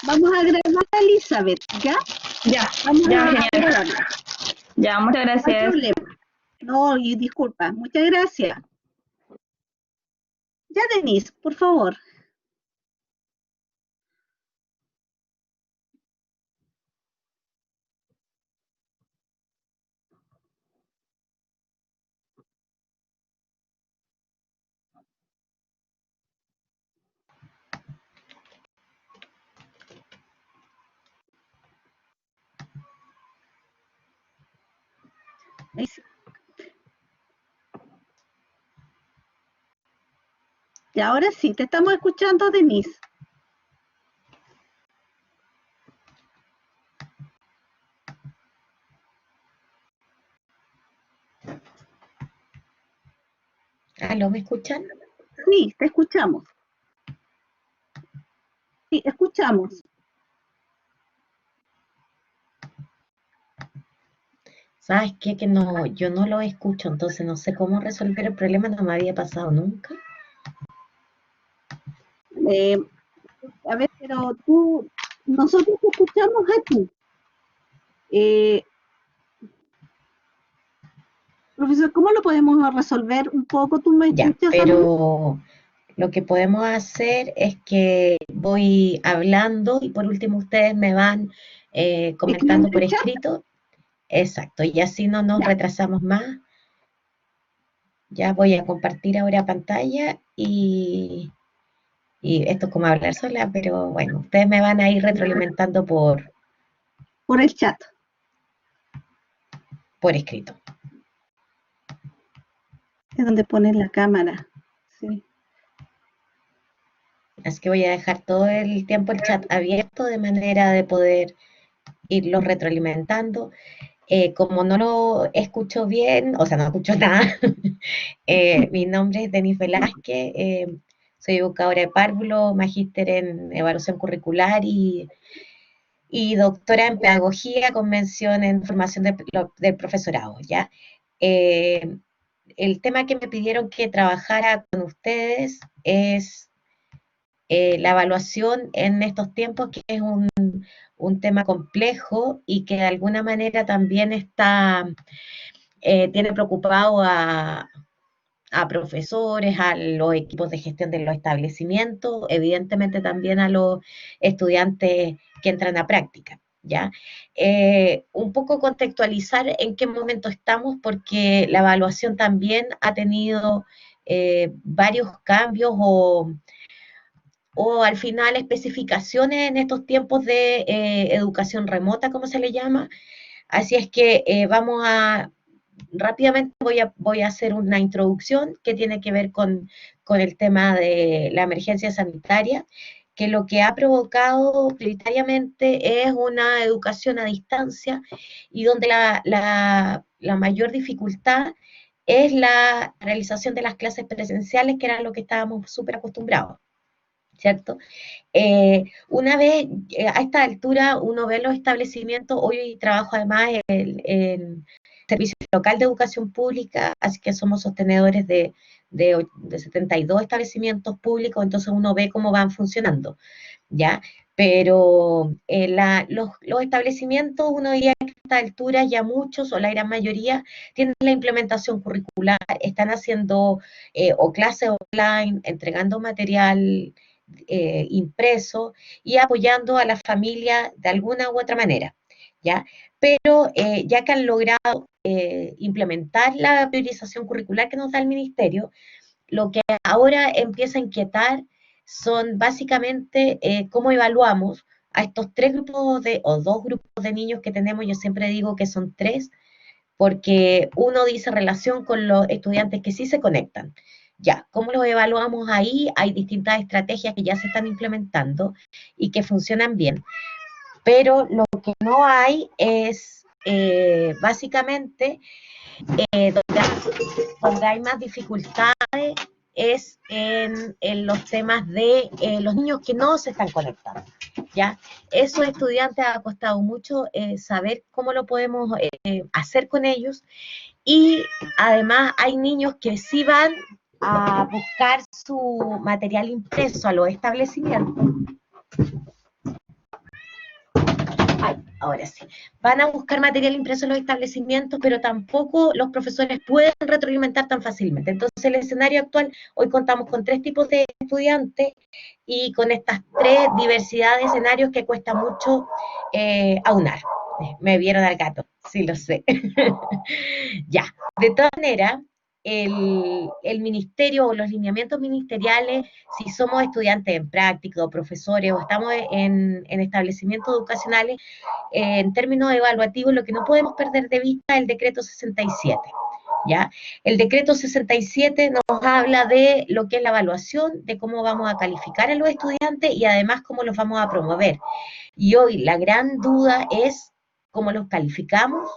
vamos a grabar a Elizabeth, ¿ya? Ya, Vamos ya, a genial. grabarla, Ya, muchas no hay gracias. problema. No, y disculpa, muchas gracias. Ya, Denise, por favor. Ahí sí. Y ahora sí, te estamos escuchando, Denise. ¿Aló, me escuchan? Sí, te escuchamos. Sí, escuchamos. ¿Sabes qué? Que no, yo no lo escucho, entonces no sé cómo resolver el problema, no me había pasado nunca. Eh, a ver, pero nosotros te escuchamos a ti. Eh, profesor, ¿cómo lo podemos resolver un poco? ¿Tú me Ya, escuchas a mí? pero lo que podemos hacer es que voy hablando y por último ustedes me van Escribiendo comentando por el chat. escrito. Exacto, y así no nos Ya, retrasamos más. Ya voy a compartir ahora pantalla y esto es como hablar sola, pero bueno, ustedes me van a ir retroalimentando por el chat. por escrito. Es donde pones la cámara. Sí. Así que voy a dejar todo el tiempo el chat abierto de manera de poder irlo retroalimentando. Como no lo escucho bien, o sea, no escucho nada, mi nombre es Denise Velázquez, soy educadora de párvulo, magíster en evaluación curricular y doctora en pedagogía con mención en formación del profesorado, ¿ya? Eh, el tema que me pidieron que trabajara con ustedes es la evaluación en estos tiempos, que es un tema complejo y que de alguna manera también tiene preocupado a profesores, a los equipos de gestión de los establecimientos, evidentemente también a los estudiantes que entran a práctica. ¿Ya? Un poco contextualizar en qué momento estamos, porque la evaluación también ha tenido varios cambios o al final especificaciones en estos tiempos de educación remota, como se le llama. Así es que vamos a, rápidamente voy a hacer una introducción que tiene que ver con el tema de la emergencia sanitaria, que lo que ha provocado prioritariamente es una educación a distancia y donde la mayor dificultad es la realización de las clases presenciales, que era lo que estábamos súper acostumbrados, ¿cierto? Una vez a esta altura uno ve los establecimientos, hoy trabajo además en servicio local de educación pública, así que somos sostenedores de 72 establecimientos públicos, entonces uno ve cómo van funcionando, ¿ya? Pero los establecimientos, uno diría que a esta altura ya muchos o la gran mayoría tienen la implementación curricular, están haciendo o clases online, entregando material impreso y apoyando a la familia de alguna u otra manera, ¿ya? Pero ya que han logrado implementar la priorización curricular que nos da el ministerio, lo que ahora empieza a inquietar son básicamente cómo evaluamos a estos tres grupos o dos grupos de niños que tenemos. Yo siempre digo que son tres, porque uno dice relación con los estudiantes que sí se conectan. Ya, ¿cómo los evaluamos ahí? Hay distintas estrategias que ya se están implementando y que funcionan bien, pero lo que no hay es básicamente donde hay más dificultades es en los temas de los niños que no se están conectando. ¿Ya? Esos estudiantes ha costado mucho saber cómo lo podemos hacer con ellos, y además hay niños que sí van a buscar su material impreso a los establecimientos, Ahora sí, van a buscar material impreso en los establecimientos, pero tampoco los profesores pueden retroalimentar tan fácilmente. Entonces, el escenario actual, hoy contamos con 3 tipos de estudiantes y con estas 3 diversidades de escenarios que cuesta mucho aunar. Me vieron al gato, sí lo sé. Ya, de todas maneras, el ministerio o los lineamientos ministeriales, si somos estudiantes en práctica o profesores o estamos en establecimientos educacionales, en términos evaluativos, lo que no podemos perder de vista es el decreto 67. ¿Ya? El decreto 67 nos habla de lo que es la evaluación, de cómo vamos a calificar a los estudiantes y además cómo los vamos a promover. Y hoy la gran duda es cómo los calificamos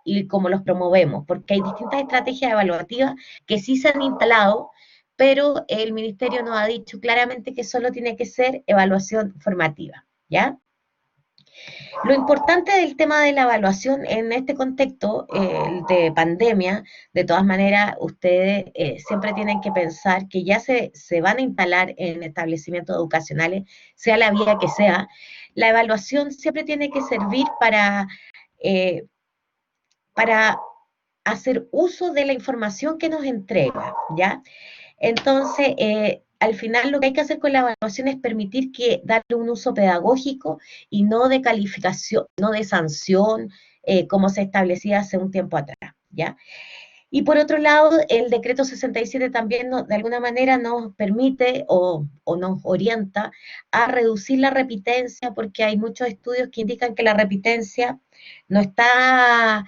y cómo los promovemos, porque hay distintas estrategias evaluativas que sí se han instalado, pero el ministerio nos ha dicho claramente que solo tiene que ser evaluación formativa, ¿ya? Lo importante del tema de la evaluación en este contexto de pandemia, de todas maneras, ustedes siempre tienen que pensar que ya se van a instalar en establecimientos educacionales, sea la vía que sea, la evaluación siempre tiene que servir eh, para hacer uso de la información que nos entrega, ¿ya? Entonces, al final lo que hay que hacer con la evaluación es permitir que darle un uso pedagógico y no de calificación, no de sanción, como se establecía hace un tiempo atrás, ¿ya? Y por otro lado, el decreto 67 también de alguna manera nos permite o nos orienta a reducir la repitencia, porque hay muchos estudios que indican que la repitencia no está,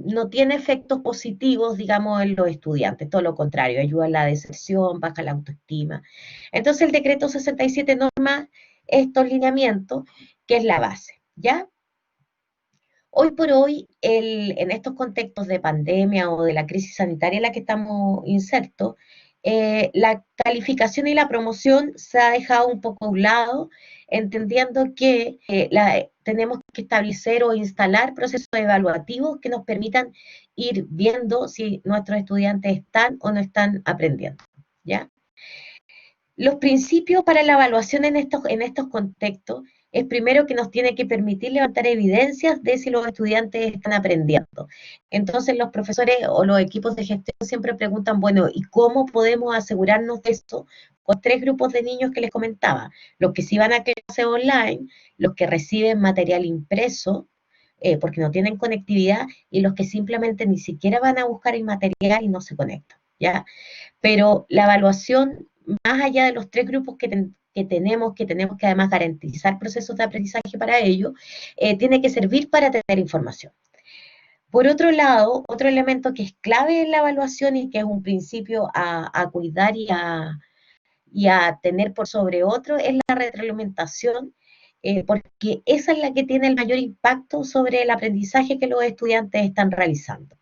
no tiene efectos positivos, digamos, en los estudiantes, todo lo contrario, ayuda a la deserción, baja la autoestima. Entonces el decreto 67 norma estos lineamientos, que es la base, ¿ya? Hoy por hoy, en estos contextos de pandemia o de la crisis sanitaria en la que estamos insertos, la calificación y la promoción se ha dejado un poco a un lado, entendiendo que tenemos que establecer o instalar procesos evaluativos que nos permitan ir viendo si nuestros estudiantes están o no están aprendiendo, ¿ya? Los principios para la evaluación en estos contextos es primero que nos tiene que permitir levantar evidencias de si los estudiantes están aprendiendo. Entonces los profesores o los equipos de gestión siempre preguntan, bueno, ¿y cómo podemos asegurarnos de esto? Con 3 grupos de niños que les comentaba, los que sí van a clase online, los que reciben material impreso, porque no tienen conectividad, y los que simplemente ni siquiera van a buscar el material y no se conectan, ¿ya? Pero la evaluación, más allá de los 3 grupos que tenemos que además garantizar procesos de aprendizaje para ellos, tiene que servir para tener información. Por otro lado, otro elemento que es clave en la evaluación y que es un principio a cuidar y a tener por sobre otro es la retroalimentación, porque esa es la que tiene el mayor impacto sobre el aprendizaje que los estudiantes están realizando.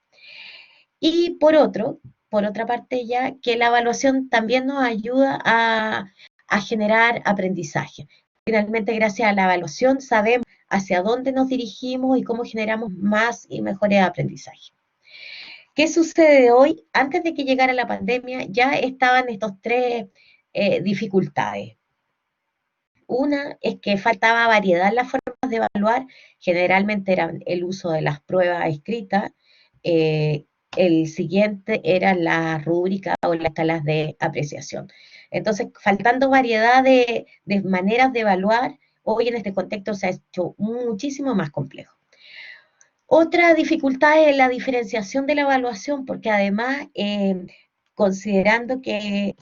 Y por otra parte ya, que la evaluación también nos ayuda a generar aprendizaje. Finalmente, gracias a la evaluación, sabemos hacia dónde nos dirigimos y cómo generamos más y mejores aprendizajes. ¿Qué sucede hoy? Antes de que llegara la pandemia, ya estaban estos 3 dificultades. Una es que faltaba variedad en las formas de evaluar, generalmente eran el uso de las pruebas escritas, el siguiente eran las rúbricas o las escalas de apreciación. Entonces, faltando variedad de maneras de evaluar, hoy en este contexto se ha hecho muchísimo más complejo. Otra dificultad es la diferenciación de la evaluación, porque además, considerando que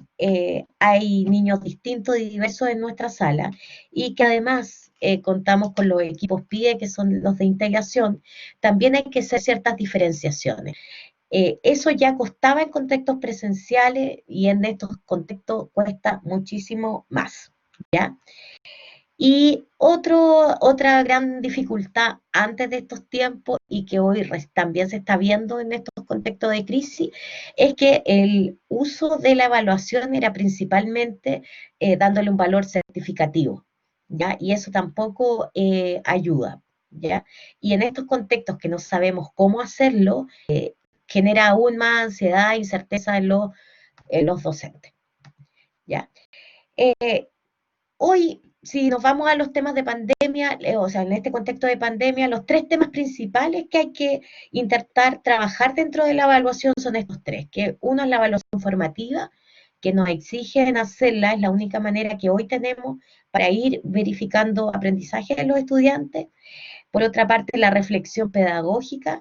hay niños distintos y diversos en nuestra sala, y que además contamos con los equipos PIE, que son los de integración, también hay que hacer ciertas diferenciaciones. Eso ya costaba en contextos presenciales y en estos contextos cuesta muchísimo más, ¿ya? Y otra gran dificultad antes de estos tiempos y que hoy también se está viendo en estos contextos de crisis es que el uso de la evaluación era principalmente dándole un valor certificativo, ¿ya? Y eso tampoco ayuda, ¿ya? Y en estos contextos que no sabemos cómo hacerlo, genera aún más ansiedad e incerteza en los docentes, ¿ya? Hoy, si nos vamos a los temas de pandemia, pandemia, o sea, en este contexto de pandemia, los tres temas principales que hay que intentar trabajar dentro de la evaluación son estos tres, que uno es la evaluación formativa, que nos exigen hacerla, es la única manera que hoy tenemos para ir verificando aprendizaje de los estudiantes. Por otra parte, la reflexión pedagógica,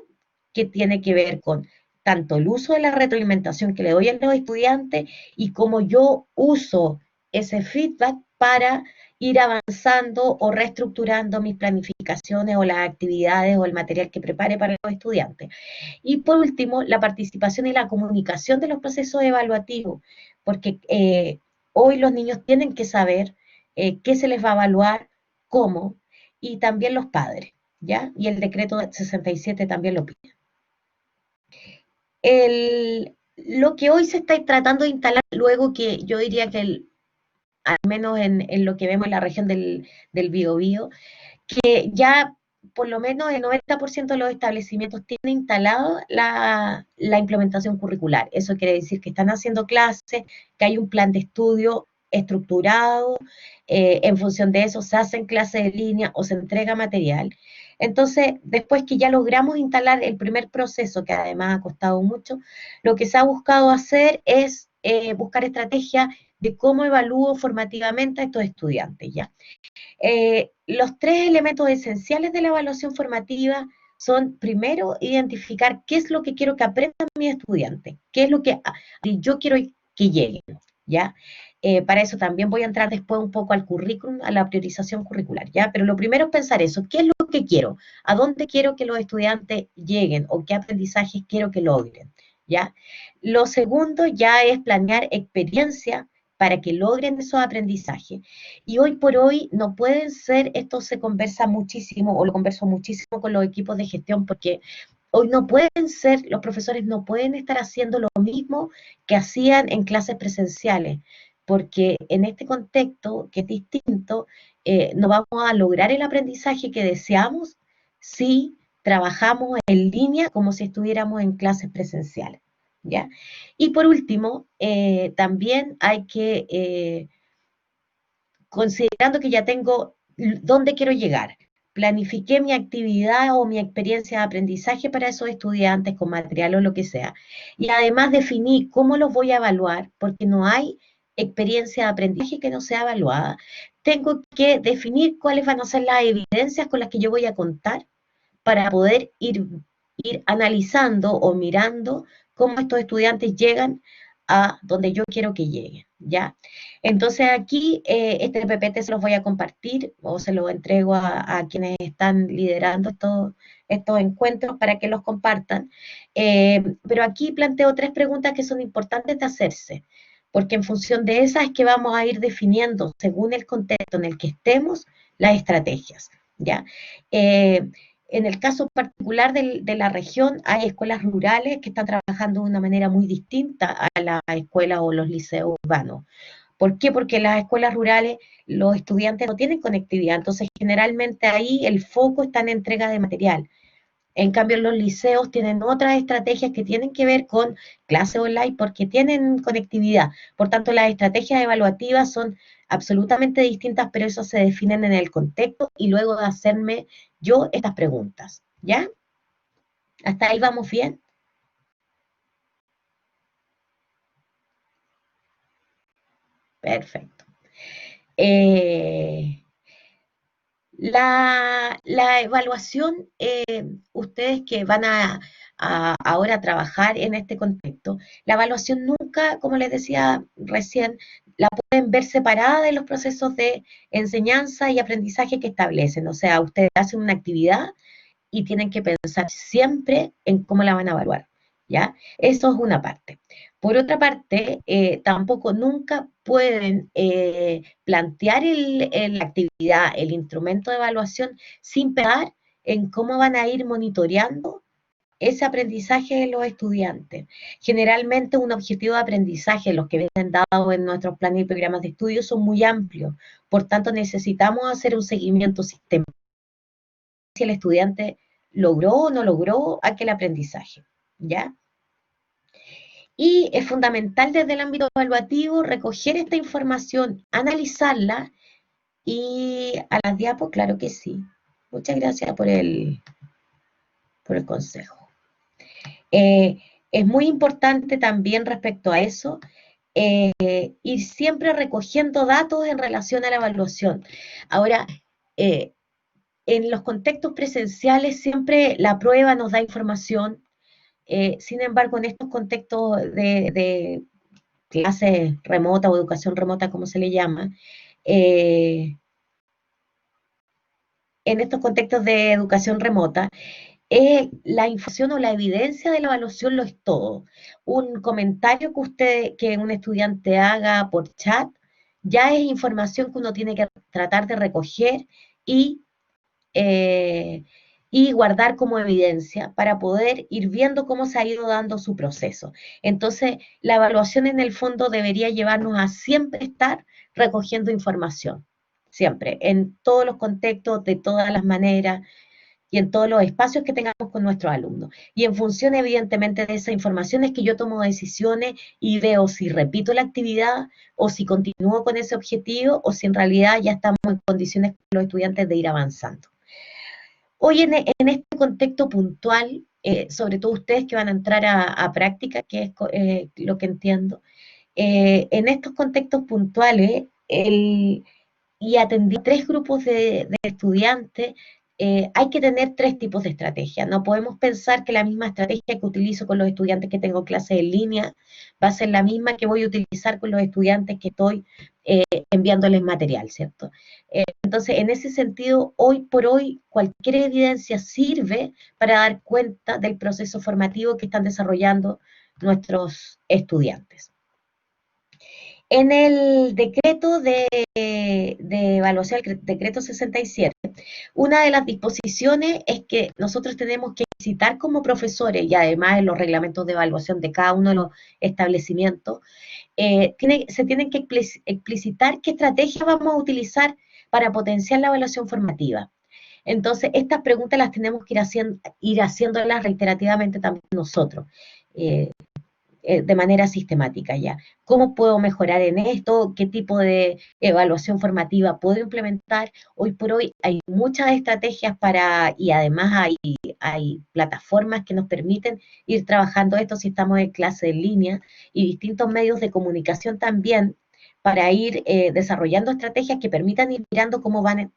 que tiene que ver con tanto el uso de la retroalimentación que le doy a los estudiantes y cómo yo uso ese feedback para ir avanzando o reestructurando mis planificaciones o las actividades o el material que prepare para los estudiantes. Y por último, la participación y la comunicación de los procesos evaluativos, porque hoy los niños tienen que saber qué se les va a evaluar, cómo, y también los padres, ¿ya? Y el decreto 67 también lo pide. Lo que hoy se está tratando de instalar, luego que yo diría que al menos en lo que vemos en la región del Biobío, que ya por lo menos el 90% de los establecimientos tienen instalado la implementación curricular. Eso quiere decir que están haciendo clases, que hay un plan de estudio estructurado, en función de eso se hacen clases en línea o se entrega material. Entonces, después que ya logramos instalar el primer proceso, que además ha costado mucho, lo que se ha buscado hacer es buscar estrategias de cómo evalúo formativamente a estos estudiantes, ¿ya? Los tres elementos esenciales de la evaluación formativa son, primero, identificar qué es lo que quiero que aprendan mis estudiantes, qué es lo que yo quiero que lleguen, ¿ya? Para eso también voy a entrar después un poco al currículum, a la priorización curricular, ¿ya? Pero lo primero es pensar eso, ¿qué es lo que quiero? ¿A dónde quiero que los estudiantes lleguen? ¿O qué aprendizajes quiero que logren? ¿Ya? Lo segundo ya es planear experiencia para que logren esos aprendizajes. Y hoy por hoy no pueden ser, esto se conversa muchísimo, o lo converso muchísimo con los equipos de gestión, porque hoy no pueden ser, los profesores no pueden estar haciendo lo mismo que hacían en clases presenciales, porque en este contexto, que es distinto, no vamos a lograr el aprendizaje que deseamos si trabajamos en línea como si estuviéramos en clases presenciales, ¿ya? Y por último, también hay que, considerando que ya tengo dónde quiero llegar, planifiqué mi actividad o mi experiencia de aprendizaje para esos estudiantes con material o lo que sea. Y además definí cómo los voy a evaluar, porque no hay experiencia de aprendizaje que no sea evaluada. Tengo que definir cuáles van a ser las evidencias con las que yo voy a contar para poder ir analizando o mirando cómo estos estudiantes llegan a donde yo quiero que lleguen, ¿ya? Entonces aquí este PPT se los voy a compartir o se lo entrego a quienes están liderando estos encuentros para que los compartan. Pero aquí planteo tres preguntas que son importantes de hacerse, porque en función de esas es que vamos a ir definiendo, según el contexto en el que estemos, las estrategias, ¿ya? En el caso particular de la región, hay escuelas rurales que están trabajando de una manera muy distinta a las escuelas o los liceos urbanos. ¿Por qué? Porque en las escuelas rurales los estudiantes no tienen conectividad, entonces generalmente ahí el foco está en entrega de material. En cambio, los liceos tienen otras estrategias que tienen que ver con clase online porque tienen conectividad. Por tanto, las estrategias evaluativas son absolutamente distintas, pero eso se definen en el contexto y luego de hacerme yo estas preguntas. ¿Ya? ¿Hasta ahí vamos bien? Perfecto. La evaluación, ustedes que van ahora a trabajar en este contexto, la evaluación nunca, como les decía recién, la pueden ver separada de los procesos de enseñanza y aprendizaje que establecen. O sea, ustedes hacen una actividad y tienen que pensar siempre en cómo la van a evaluar, ¿ya? Eso es una parte. Por otra parte, tampoco nunca pueden plantear la actividad, el instrumento de evaluación, sin pensar en cómo van a ir monitoreando ese aprendizaje de los estudiantes. Generalmente un objetivo de aprendizaje, los que vienen dados en nuestros planes y programas de estudio, son muy amplios. Por tanto, necesitamos hacer un seguimiento sistemático si el estudiante logró o no logró aquel aprendizaje, ¿ya? Y es fundamental desde el ámbito evaluativo recoger esta información, analizarla Y a las diapos, claro que sí. Muchas gracias por el consejo. Es muy importante también respecto a eso, ir siempre recogiendo datos en relación a la evaluación. Ahora, en los contextos presenciales siempre la prueba nos da información, sin embargo, en estos contextos de clase remota o educación remota, como se le llama, en estos contextos de educación remota, la información o la evidencia de la evaluación lo es todo. Un comentario que un estudiante haga por chat, ya es información que uno tiene que tratar de recoger y, eh, y guardar como evidencia para poder ir viendo cómo se ha ido dando su proceso. Entonces, la evaluación en el fondo debería llevarnos a siempre estar recogiendo información, siempre, en todos los contextos, de todas las maneras, y en todos los espacios que tengamos con nuestros alumnos. Y en función, evidentemente, de esa información es que yo tomo decisiones y veo si repito la actividad o si continúo con ese objetivo o si en realidad ya estamos en condiciones con los estudiantes de ir avanzando. Hoy en este contexto puntual, sobre todo ustedes que van a entrar a práctica, que es lo que entiendo, en estos contextos puntuales, y atendí 3 grupos de estudiantes, hay que tener 3 tipos de estrategia. No podemos pensar que la misma estrategia que utilizo con los estudiantes que tengo clases en línea va a ser la misma que voy a utilizar con los estudiantes que estoy enviándoles material, ¿cierto? Entonces, en ese sentido, hoy por hoy, cualquier evidencia sirve para dar cuenta del proceso formativo que están desarrollando nuestros estudiantes. En el decreto de evaluación, el decreto 67, una de las disposiciones es que nosotros tenemos que citar como profesores, y además en los reglamentos de evaluación de cada uno de los establecimientos, se tienen que explicitar qué estrategias vamos a utilizar para potenciar la evaluación formativa. Entonces, estas preguntas las tenemos que ir haciéndolas reiterativamente también nosotros. De manera sistemática ya. ¿Cómo puedo mejorar en esto? ¿Qué tipo de evaluación formativa puedo implementar? Hoy por hoy hay muchas estrategias y además hay plataformas que nos permiten ir trabajando esto si estamos en clase en línea y distintos medios de comunicación también para ir desarrollando estrategias que permitan ir mirando cómo van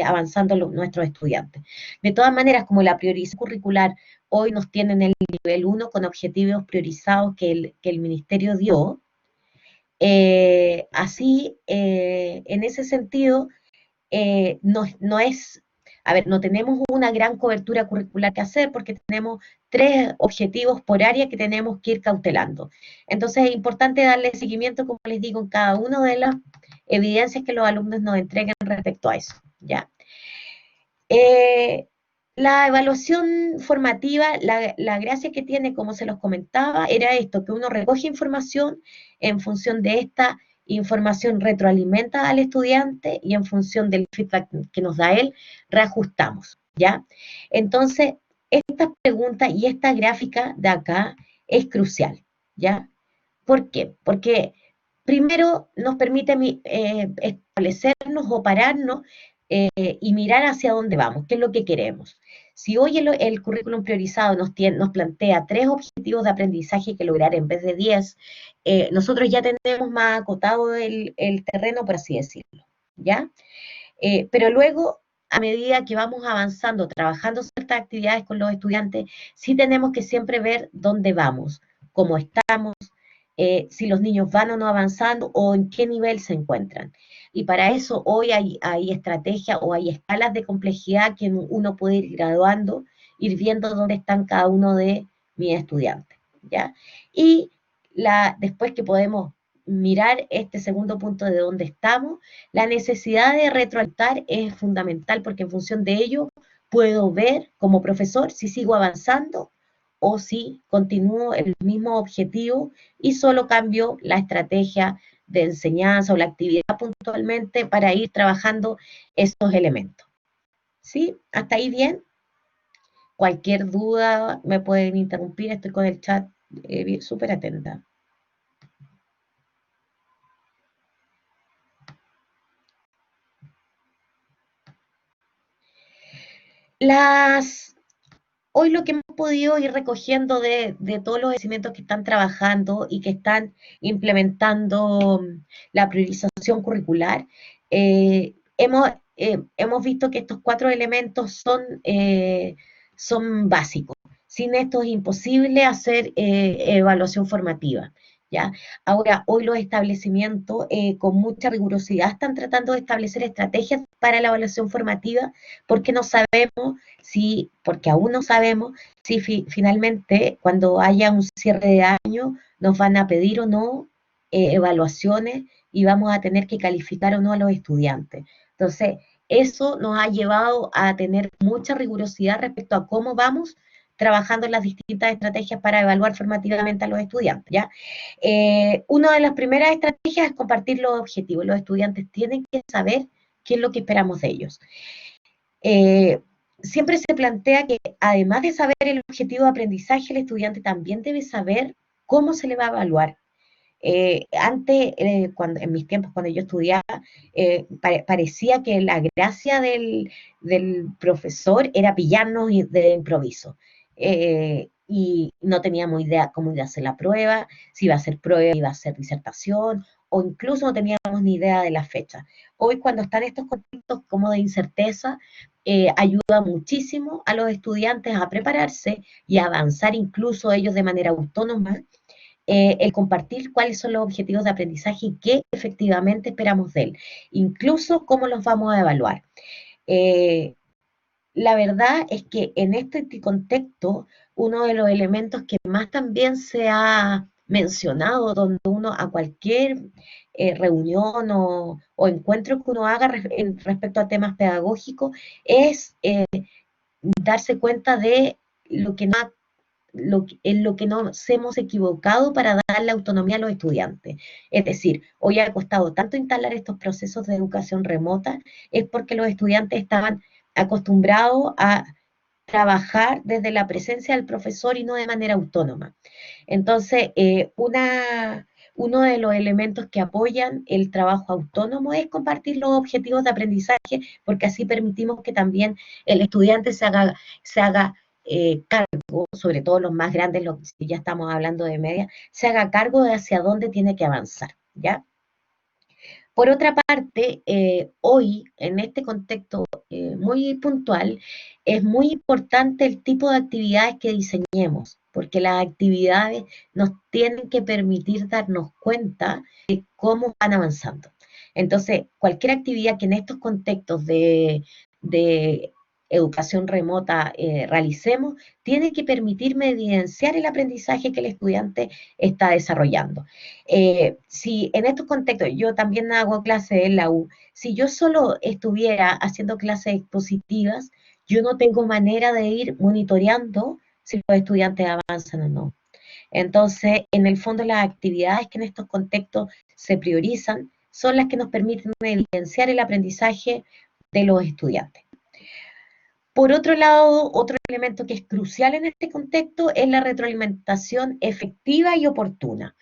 avanzando nuestros estudiantes. De todas maneras, como la priorización curricular hoy nos tienen el nivel 1 con objetivos priorizados que el ministerio dio. Así, en ese sentido, no es, a ver, no tenemos una gran cobertura curricular que hacer porque tenemos 3 objetivos por área que tenemos que ir cautelando. Entonces es importante darle seguimiento, como les digo, en cada una de las evidencias que los alumnos nos entreguen respecto a eso, ¿ya? La evaluación formativa, la gracia que tiene, como se los comentaba, era esto, que uno recoge información, en función de esta información retroalimenta al estudiante y en función del feedback que nos da él, reajustamos, ¿ya? Entonces, esta pregunta y esta gráfica de acá es crucial, ¿ya? ¿Por qué? Porque primero nos permite establecernos o pararnos y mirar hacia dónde vamos, qué es lo que queremos. Si hoy el currículum priorizado nos plantea 3 objetivos de aprendizaje que lograr en vez de 10, nosotros ya tenemos más acotado el terreno, por así decirlo, ¿ya? Pero luego, a medida que vamos avanzando, trabajando ciertas actividades con los estudiantes, sí tenemos que siempre ver dónde vamos, cómo estamos, si los niños van o no avanzando o en qué nivel se encuentran. Y para eso hoy hay estrategias o hay escalas de complejidad que uno puede ir graduando, ir viendo dónde están cada uno de mis estudiantes, ¿ya? Y después que podemos mirar este segundo punto de dónde estamos, la necesidad de retroalimentar es fundamental porque en función de ello puedo ver como profesor si sigo avanzando o si continúo el mismo objetivo y solo cambio la estrategia de enseñanza o la actividad puntualmente para ir trabajando estos elementos. ¿Sí? ¿Hasta ahí bien? Cualquier duda me pueden interrumpir, estoy con el chat súper atenta. Hoy lo que hemos podido ir recogiendo de todos los establecimientos que están trabajando y que están implementando la priorización curricular, hemos visto que estos 4 elementos son básicos. Sin esto es imposible hacer evaluación formativa, ¿ya? Ahora, hoy los establecimientos con mucha rigurosidad están tratando de establecer estrategias para la evaluación formativa porque no sabemos porque aún no sabemos si finalmente cuando haya un cierre de año nos van a pedir o no evaluaciones y vamos a tener que calificar o no a los estudiantes. Entonces, eso nos ha llevado a tener mucha rigurosidad respecto a cómo vamos trabajando en las distintas estrategias para evaluar formativamente a los estudiantes, ¿ya? Una de las primeras estrategias es compartir los objetivos. Los estudiantes tienen que saber qué es lo que esperamos de ellos. Siempre se plantea que además de saber el objetivo de aprendizaje, el estudiante también debe saber cómo se le va a evaluar. Antes, en mis tiempos, cuando yo estudiaba, parecía que la gracia del profesor era pillarnos de improviso. Y no teníamos idea cómo iba a ser la prueba, si iba a ser prueba, iba a ser disertación, o incluso no teníamos ni idea de la fecha. Hoy, cuando están estos contextos como de incerteza, ayuda muchísimo a los estudiantes a prepararse y a avanzar incluso ellos de manera autónoma, el compartir cuáles son los objetivos de aprendizaje y qué efectivamente esperamos de él, incluso cómo los vamos a evaluar. La verdad es que en este contexto, uno de los elementos que más también se ha mencionado, donde uno a cualquier reunión o encuentro que uno haga respecto a temas pedagógicos, es darse cuenta de en lo que nos hemos equivocado para darle autonomía a los estudiantes. Es decir, hoy ha costado tanto instalar estos procesos de educación remota, es porque los estudiantes estaban acostumbrados a trabajar desde la presencia del profesor y no de manera autónoma. Entonces, uno de los elementos que apoyan el trabajo autónomo es compartir los objetivos de aprendizaje, porque así permitimos que también el estudiante se haga cargo, sobre todo los más grandes, si ya estamos hablando de media, se haga cargo de hacia dónde tiene que avanzar, ¿ya? Por otra parte, hoy, en este contexto muy puntual, es muy importante el tipo de actividades que diseñemos, porque las actividades nos tienen que permitir darnos cuenta de cómo van avanzando. Entonces, cualquier actividad que en estos contextos de educación remota realicemos, tiene que permitirme evidenciar el aprendizaje que el estudiante está desarrollando. Si en estos contextos, yo también hago clases en la U, si yo solo estuviera haciendo clases expositivas, yo no tengo manera de ir monitoreando si los estudiantes avanzan o no. Entonces, en el fondo, las actividades que en estos contextos se priorizan son las que nos permiten evidenciar el aprendizaje de los estudiantes. Por otro lado, otro elemento que es crucial en este contexto es la retroalimentación efectiva y oportuna.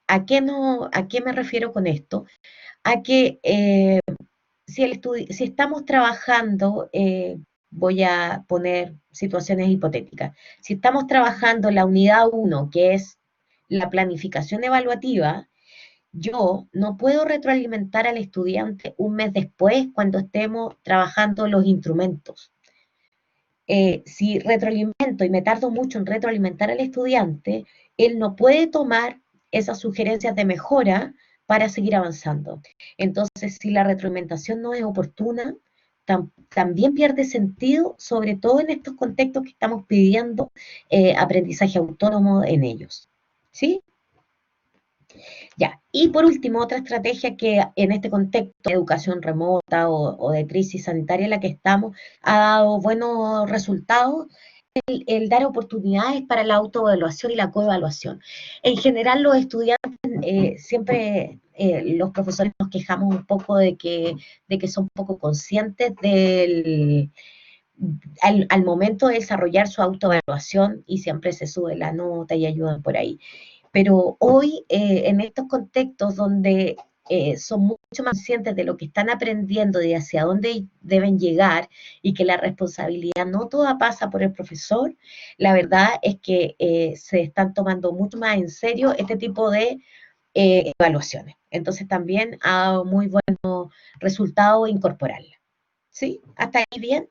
¿A qué me refiero con esto? A que si estamos trabajando, voy a poner situaciones hipotéticas, si estamos trabajando la unidad 1, que es la planificación evaluativa, yo no puedo retroalimentar al estudiante un mes después cuando estemos trabajando los instrumentos. Si retroalimento y me tardo mucho en retroalimentar al estudiante, él no puede tomar esas sugerencias de mejora para seguir avanzando. Entonces, si la retroalimentación no es oportuna, también pierde sentido, sobre todo en estos contextos que estamos pidiendo aprendizaje autónomo en ellos. ¿Sí? Ya, y por último, otra estrategia que en este contexto de educación remota o de crisis sanitaria en la que estamos ha dado buenos resultados, el dar oportunidades para la autoevaluación y la coevaluación. En general, los estudiantes, siempre los profesores nos quejamos un poco de que son poco conscientes al momento de desarrollar su autoevaluación y siempre se sube la nota y ayudan por ahí. Pero hoy, en estos contextos donde son muy mucho más conscientes de lo que están aprendiendo, de hacia dónde deben llegar y que la responsabilidad no toda pasa por el profesor, la verdad es que se están tomando mucho más en serio este tipo de evaluaciones. Entonces también ha dado muy buenos resultados incorporarla. ¿Sí? ¿Hasta ahí bien?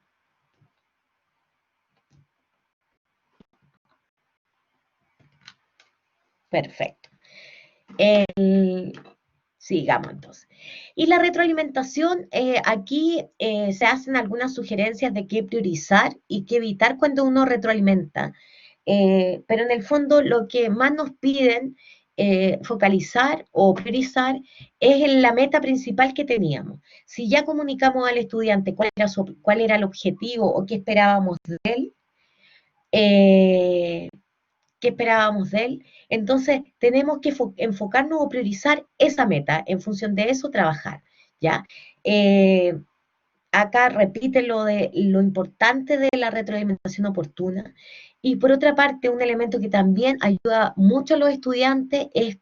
Perfecto. Sigamos entonces. Y la retroalimentación, aquí se hacen algunas sugerencias de qué priorizar y qué evitar cuando uno retroalimenta. Pero en el fondo lo que más nos piden focalizar o priorizar es en la meta principal que teníamos. Si ya comunicamos al estudiante cuál era el objetivo o eh, qué esperábamos de él, entonces tenemos que enfocarnos o priorizar esa meta, en función de eso trabajar, ¿ya? Acá repite lo de lo importante de la retroalimentación oportuna. Y por otra parte, un elemento que también ayuda mucho a los estudiantes es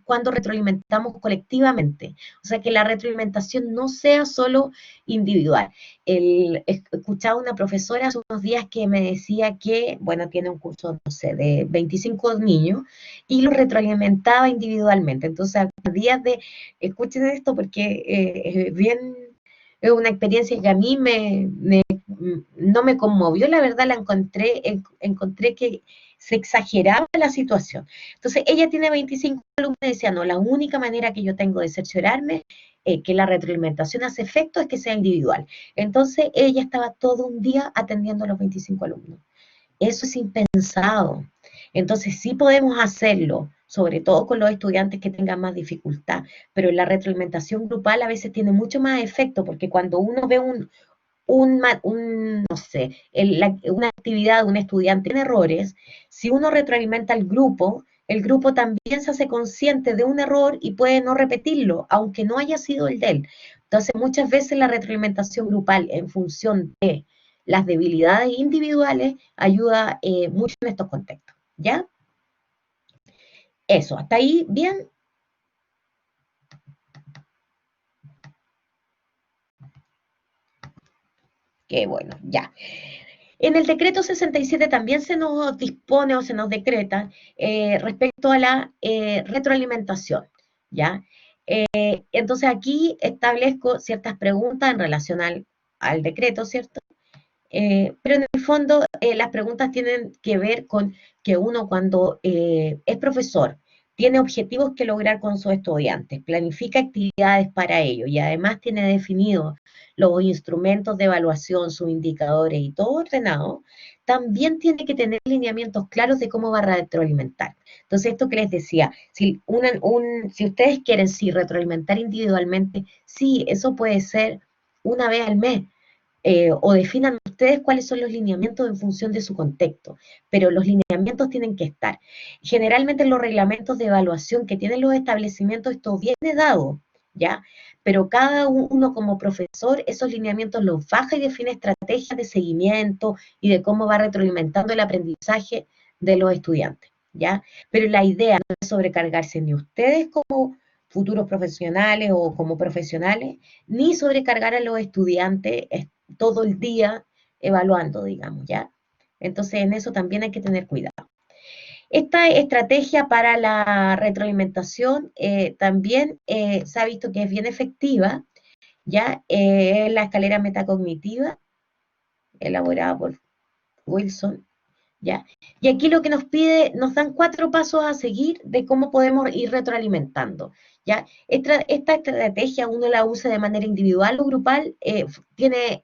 cuando retroalimentamos colectivamente. O sea, que la retroalimentación no sea solo individual. Escuchaba una profesora hace unos días que me decía que, bueno, tiene un curso, no sé, de 25 niños y los retroalimentaba individualmente. Entonces, a días de, escuchen esto porque es bien, es una experiencia que a mí no me conmovió, la verdad la encontré que se exageraba la situación. Entonces, ella tiene 25 alumnos y decía, no, la única manera que yo tengo de cerciorarme que la retroalimentación hace efecto es que sea individual. Entonces, ella estaba todo un día atendiendo a los 25 alumnos. Eso es impensado. Entonces sí podemos hacerlo, sobre todo con los estudiantes que tengan más dificultad, pero la retroalimentación grupal a veces tiene mucho más efecto, porque cuando uno ve no sé, una actividad de un estudiante en errores, si uno retroalimenta al grupo, el grupo también se hace consciente de un error y puede no repetirlo, aunque no haya sido el de él. Entonces, muchas veces la retroalimentación grupal en función de las debilidades individuales ayuda mucho en estos contextos, ¿ya? Eso, hasta ahí, bien. Qué bueno, ya. En el decreto 67 también se nos dispone o se nos decreta respecto a la retroalimentación, ¿ya? Entonces aquí establezco ciertas preguntas en relación al decreto, ¿cierto? Pero en el fondo las preguntas tienen que ver con que uno cuando es profesor tiene objetivos que lograr con sus estudiantes, planifica actividades para ello y además tiene definidos los instrumentos de evaluación, sus indicadores y todo ordenado, también tiene que tener lineamientos claros de cómo va a retroalimentar. Entonces, esto que les decía, si ustedes quieren retroalimentar individualmente, sí, eso puede ser una vez al mes, o definan ustedes cuáles son los lineamientos en función de su contexto, pero los lineamientos tienen que estar. Generalmente en los reglamentos de evaluación que tienen los establecimientos esto viene dado, ¿ya? Pero cada uno como profesor esos lineamientos los baja y define estrategias de seguimiento y de cómo va retroalimentando el aprendizaje de los estudiantes, ¿ya? Pero la idea no es sobrecargarse ni ustedes como futuros profesionales o como profesionales, ni sobrecargar a los estudiantes todo el día evaluando, digamos, ¿ya? Entonces, en eso también hay que tener cuidado. Esta estrategia para la retroalimentación también se ha visto que es bien efectiva, ¿ya? La escalera metacognitiva, elaborada por Wilson, ¿ya? Y aquí lo que nos pide, nos dan 4 pasos a seguir de cómo podemos ir retroalimentando, ¿ya? Esta estrategia uno la usa de manera individual o grupal, tiene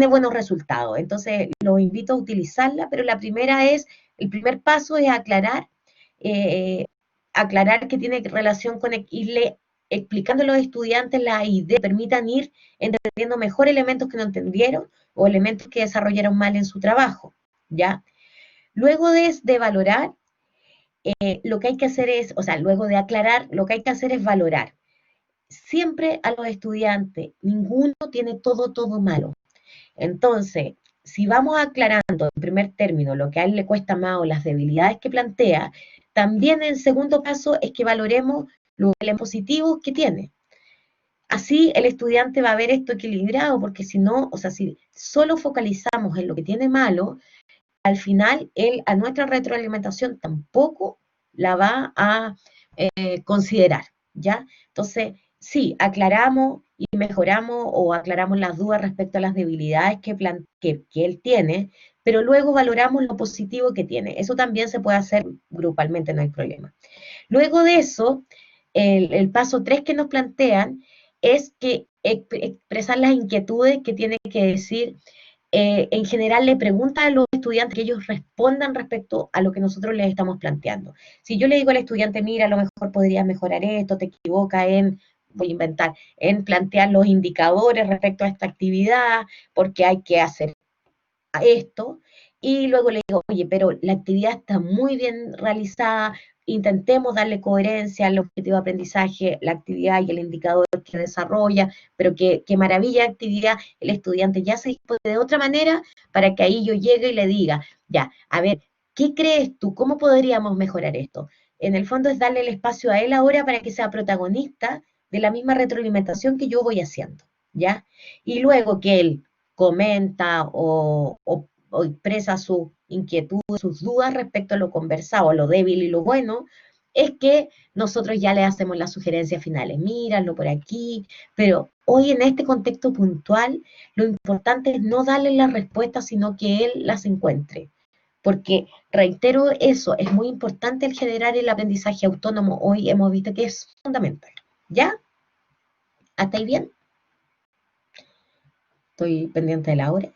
buenos resultados. Entonces, los invito a utilizarla, pero el primer paso es aclarar que tiene relación con irle explicando a los estudiantes las ideas que permitan ir entendiendo mejor elementos que no entendieron o elementos que desarrollaron mal en su trabajo, ¿ya? Luego de valorar, lo que hay que hacer es, o sea, luego de aclarar, lo que hay que hacer es valorar. Siempre a los estudiantes, ninguno tiene todo malo. Entonces, si vamos aclarando en primer término lo que a él le cuesta más o las debilidades que plantea, también en segundo paso es que valoremos los elementos positivos que tiene. Así el estudiante va a ver esto equilibrado, porque si no, o sea, si solo focalizamos en lo que tiene malo, al final él a nuestra retroalimentación tampoco la va a considerar, ¿ya? Entonces, sí, aclaramos y mejoramos o aclaramos las dudas respecto a las debilidades que él tiene, pero luego valoramos lo positivo que tiene. Eso también se puede hacer grupalmente, no hay problema. Luego de eso, el paso 3 que nos plantean es que expresar las inquietudes que tiene que decir. En general le pregunta a los estudiantes que ellos respondan respecto a lo que nosotros les estamos planteando. Si yo le digo al estudiante, mira, a lo mejor podrías mejorar esto, te equivoca en, voy a inventar, en plantear los indicadores respecto a esta actividad, porque hay que hacer esto, y luego le digo, oye, pero la actividad está muy bien realizada, intentemos darle coherencia al objetivo de aprendizaje, la actividad y el indicador que desarrolla, pero qué maravilla de actividad, el estudiante ya se dispone de otra manera para que ahí yo llegue y le diga, ya, a ver, ¿qué crees tú? ¿Cómo podríamos mejorar esto? En el fondo es darle el espacio a él ahora para que sea protagonista de la misma retroalimentación que yo voy haciendo, ¿ya? Y luego que él comenta o expresa su inquietud, sus dudas respecto a lo conversado, lo débil y lo bueno, es que nosotros ya le hacemos las sugerencias finales, míralo por aquí, pero hoy en este contexto puntual, lo importante es no darle las respuestas, sino que él las encuentre. Porque, reitero eso, es muy importante el generar el aprendizaje autónomo. Hoy hemos visto que es fundamental. ¿Ya? ¿Hasta ahí bien? Estoy pendiente de la hora.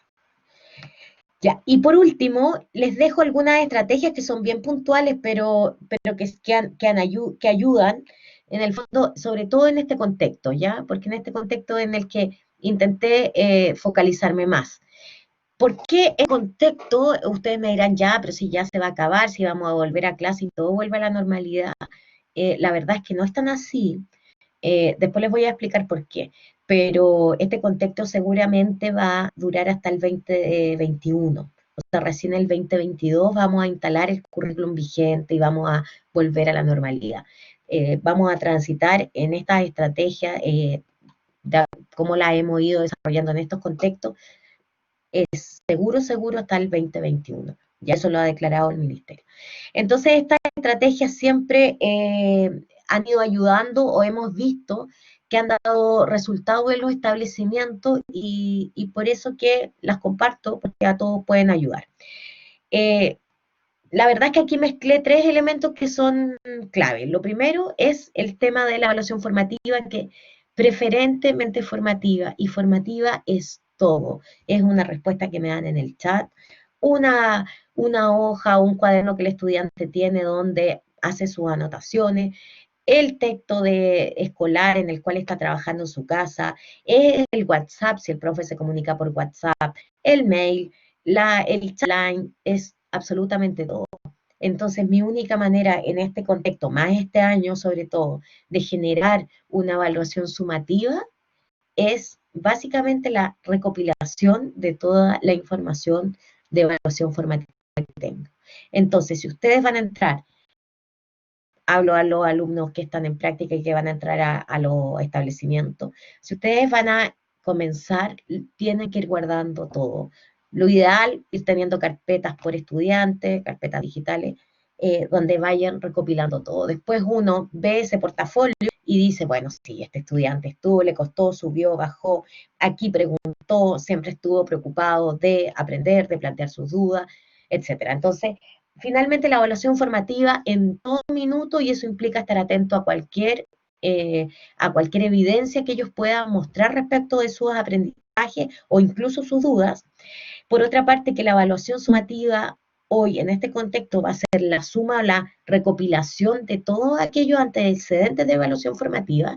Ya, y por último, les dejo algunas estrategias que son bien puntuales, pero que ayudan, en el fondo, sobre todo en este contexto, ¿ya? Porque en este contexto en el que intenté focalizarme más. ¿Por qué el contexto? Ustedes me dirán, ya, pero si ya se va a acabar, si vamos a volver a clase y todo vuelve a la normalidad. La verdad es que no es tan así. Después les voy a explicar por qué, pero este contexto seguramente va a durar hasta el 2021. O sea, recién el 2022 vamos a instalar el currículum vigente y vamos a volver a la normalidad. Vamos a transitar en estas estrategias, cómo las hemos ido desarrollando en estos contextos, es seguro hasta el 2021. Ya eso lo ha declarado el ministerio. Entonces, estas estrategias siempre han ido ayudando o hemos visto que han dado resultados en los establecimientos y por eso que las comparto, porque a todos pueden ayudar. La verdad es que aquí mezclé tres elementos que son clave. Lo primero es el tema de la evaluación formativa, que preferentemente formativa, y formativa es todo. Es una respuesta que me dan en el chat, una hoja o un cuaderno que el estudiante tiene donde hace sus anotaciones, el texto escolar en el cual está trabajando en su casa, el WhatsApp, si el profe se comunica por WhatsApp, el mail, el chat line, es absolutamente todo. Entonces, mi única manera en este contexto, más este año sobre todo, de generar una evaluación sumativa es básicamente la recopilación de toda la información de evaluación formativa que tengo. Entonces, si ustedes van a entrar, hablo a los alumnos que están en práctica y que van a entrar a los establecimientos, si ustedes van a comenzar, tienen que ir guardando todo. Lo ideal, ir teniendo carpetas por estudiante, carpetas digitales, donde vayan recopilando todo. Después uno ve ese portafolio y dice, bueno, sí, este estudiante estuvo, le costó, subió, bajó, aquí preguntó, siempre estuvo preocupado de aprender, de plantear sus dudas, etcétera. Entonces, finalmente la evaluación formativa en todo minuto, y eso implica estar atento a cualquier evidencia que ellos puedan mostrar respecto de sus aprendizajes o incluso sus dudas. Por otra parte, que la evaluación sumativa hoy en este contexto va a ser la suma o la recopilación de todos aquellos antecedentes de evaluación formativa.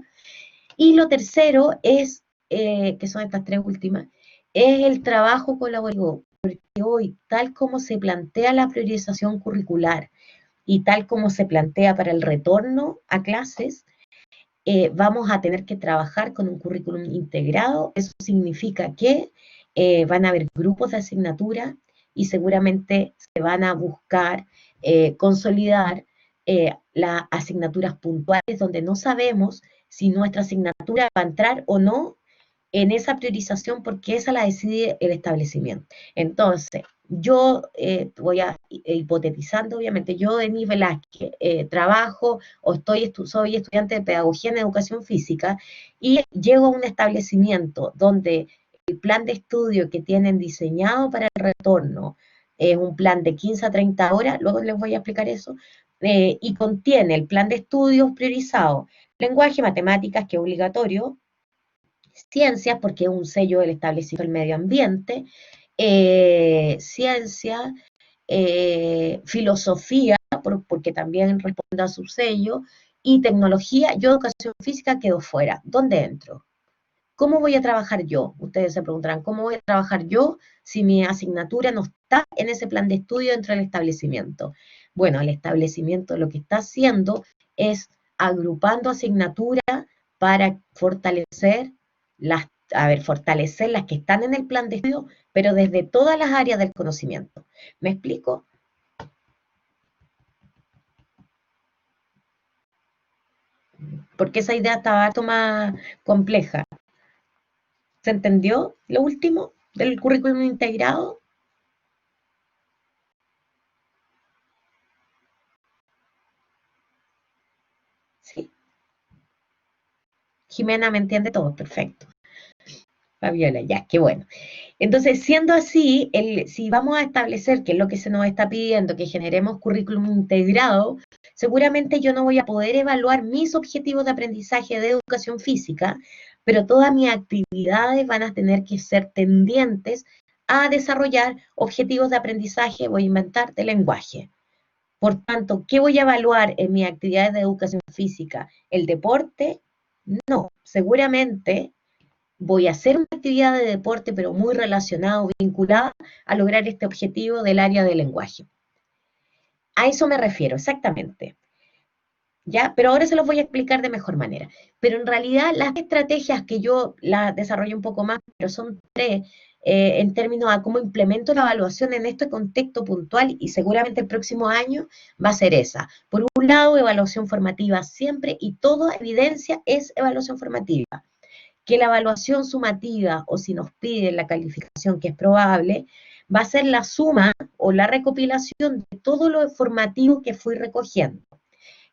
Y lo tercero es, que son estas tres últimas, es el trabajo colaborativo, porque hoy, tal como se plantea la priorización curricular y tal como se plantea para el retorno a clases, vamos a tener que trabajar con un currículum integrado. Eso significa que van a haber grupos de asignatura y seguramente se van a buscar consolidar las asignaturas puntuales donde no sabemos si nuestra asignatura va a entrar o no en esa priorización porque esa la decide el establecimiento. Entonces, yo voy a hipotetizando, obviamente, yo, Denise Velázquez, trabajo o soy estudiante de pedagogía en educación física y llego a un establecimiento donde el plan de estudio que tienen diseñado para el retorno es un plan de 15 a 30 horas, luego les voy a explicar eso, y contiene el plan de estudios priorizado, lenguaje, matemáticas, que es obligatorio, ciencias, porque es un sello del establecimiento del medio ambiente, ciencia, filosofía, porque también responde a su sello, y tecnología. Yo educación física quedo fuera. ¿Dónde entro? ¿Cómo voy a trabajar yo? Ustedes se preguntarán, ¿cómo voy a trabajar yo si mi asignatura no está en ese plan de estudio dentro del establecimiento? Bueno, el establecimiento lo que está haciendo es agrupando asignaturas para fortalecer fortalecer las que están en el plan de estudio, pero desde todas las áreas del conocimiento. ¿Me explico? Porque esa idea estaba harto más compleja. ¿Se entendió lo último del currículum integrado? Sí. Jimena, ¿me entiende todo? Perfecto. Fabiola, ya, qué bueno. Entonces, siendo así, si vamos a establecer qué es lo que se nos está pidiendo, que generemos currículum integrado, seguramente yo no voy a poder evaluar mis objetivos de aprendizaje de educación física, pero todas mis actividades van a tener que ser tendientes a desarrollar objetivos de aprendizaje, voy a inventar, de lenguaje. Por tanto, ¿qué voy a evaluar en mis actividades de educación física? ¿El deporte? No, seguramente voy a hacer una actividad de deporte, pero muy relacionada o vinculada a lograr este objetivo del área de lenguaje. A eso me refiero, exactamente. ¿Ya? Pero ahora se los voy a explicar de mejor manera. Pero en realidad las estrategias que yo las desarrollo un poco más, pero son tres, en términos a cómo implemento la evaluación en este contexto puntual y seguramente el próximo año va a ser esa. Por un lado, evaluación formativa siempre y toda evidencia es evaluación formativa. Que la evaluación sumativa, o si nos piden la calificación, que es probable, va a ser la suma o la recopilación de todo lo formativo que fui recogiendo.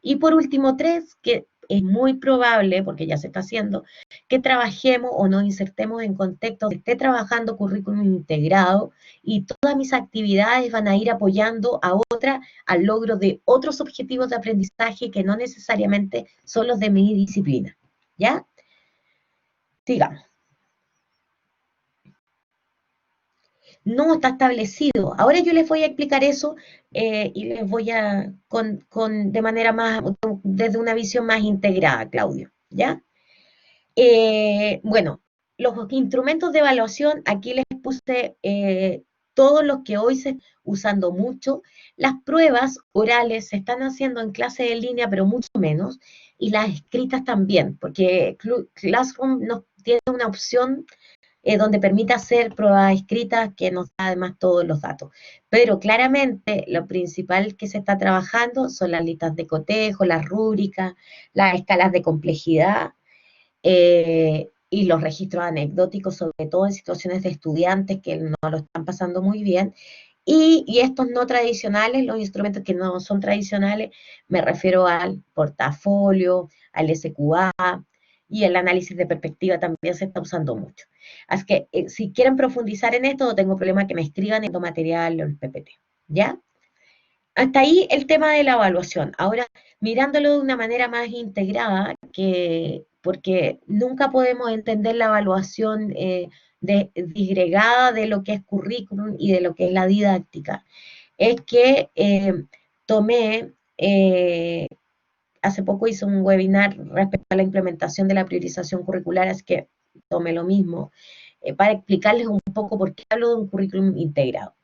Y por último, tres, que es muy probable, porque ya se está haciendo, que trabajemos o nos insertemos en contextos que esté trabajando currículum integrado y todas mis actividades van a ir apoyando a otra al logro de otros objetivos de aprendizaje que no necesariamente son los de mi disciplina. ¿Ya? Sigamos. No está establecido. Ahora yo les voy a explicar eso y les voy a, de manera más, desde una visión más integrada, Claudio, ¿ya? Bueno, los instrumentos de evaluación, aquí les puse todos los que hoy se están usando mucho. Las pruebas orales se están haciendo en clase en línea, pero mucho menos, y las escritas también, porque Classroom nos tiene una opción donde permite hacer pruebas escritas que nos da además todos los datos. Pero claramente lo principal que se está trabajando son las listas de cotejo, las rúbricas, las escalas de complejidad y los registros anecdóticos, sobre todo en situaciones de estudiantes que no lo están pasando muy bien. Y estos no tradicionales, los instrumentos que no son tradicionales, me refiero al portafolio, al SQA, y el análisis de perspectiva también se está usando mucho. Así que si quieren profundizar en esto, no tengo problema que me escriban en el material o el PPT, ¿ya? Hasta ahí el tema de la evaluación. Ahora, mirándolo de una manera más integrada, porque nunca podemos entender la evaluación disgregada de lo que es currículum y de lo que es la didáctica, es que tomé hace poco hice un webinar respecto a la implementación de la priorización curricular, así que tomé lo mismo, para explicarles un poco por qué hablo de un currículum integrado.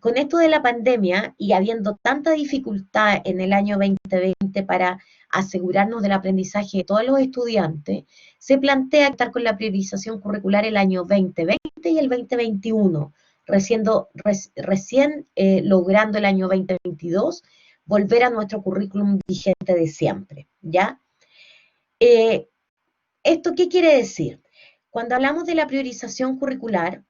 Con esto de la pandemia y habiendo tanta dificultad en el año 2020 para asegurarnos del aprendizaje de todos los estudiantes, se plantea estar con la priorización curricular el año 2020 y el 2021, recién logrando el año 2022 volver a nuestro currículum vigente de siempre, ¿ya? ¿Esto qué quiere decir? Cuando hablamos de la priorización curricular,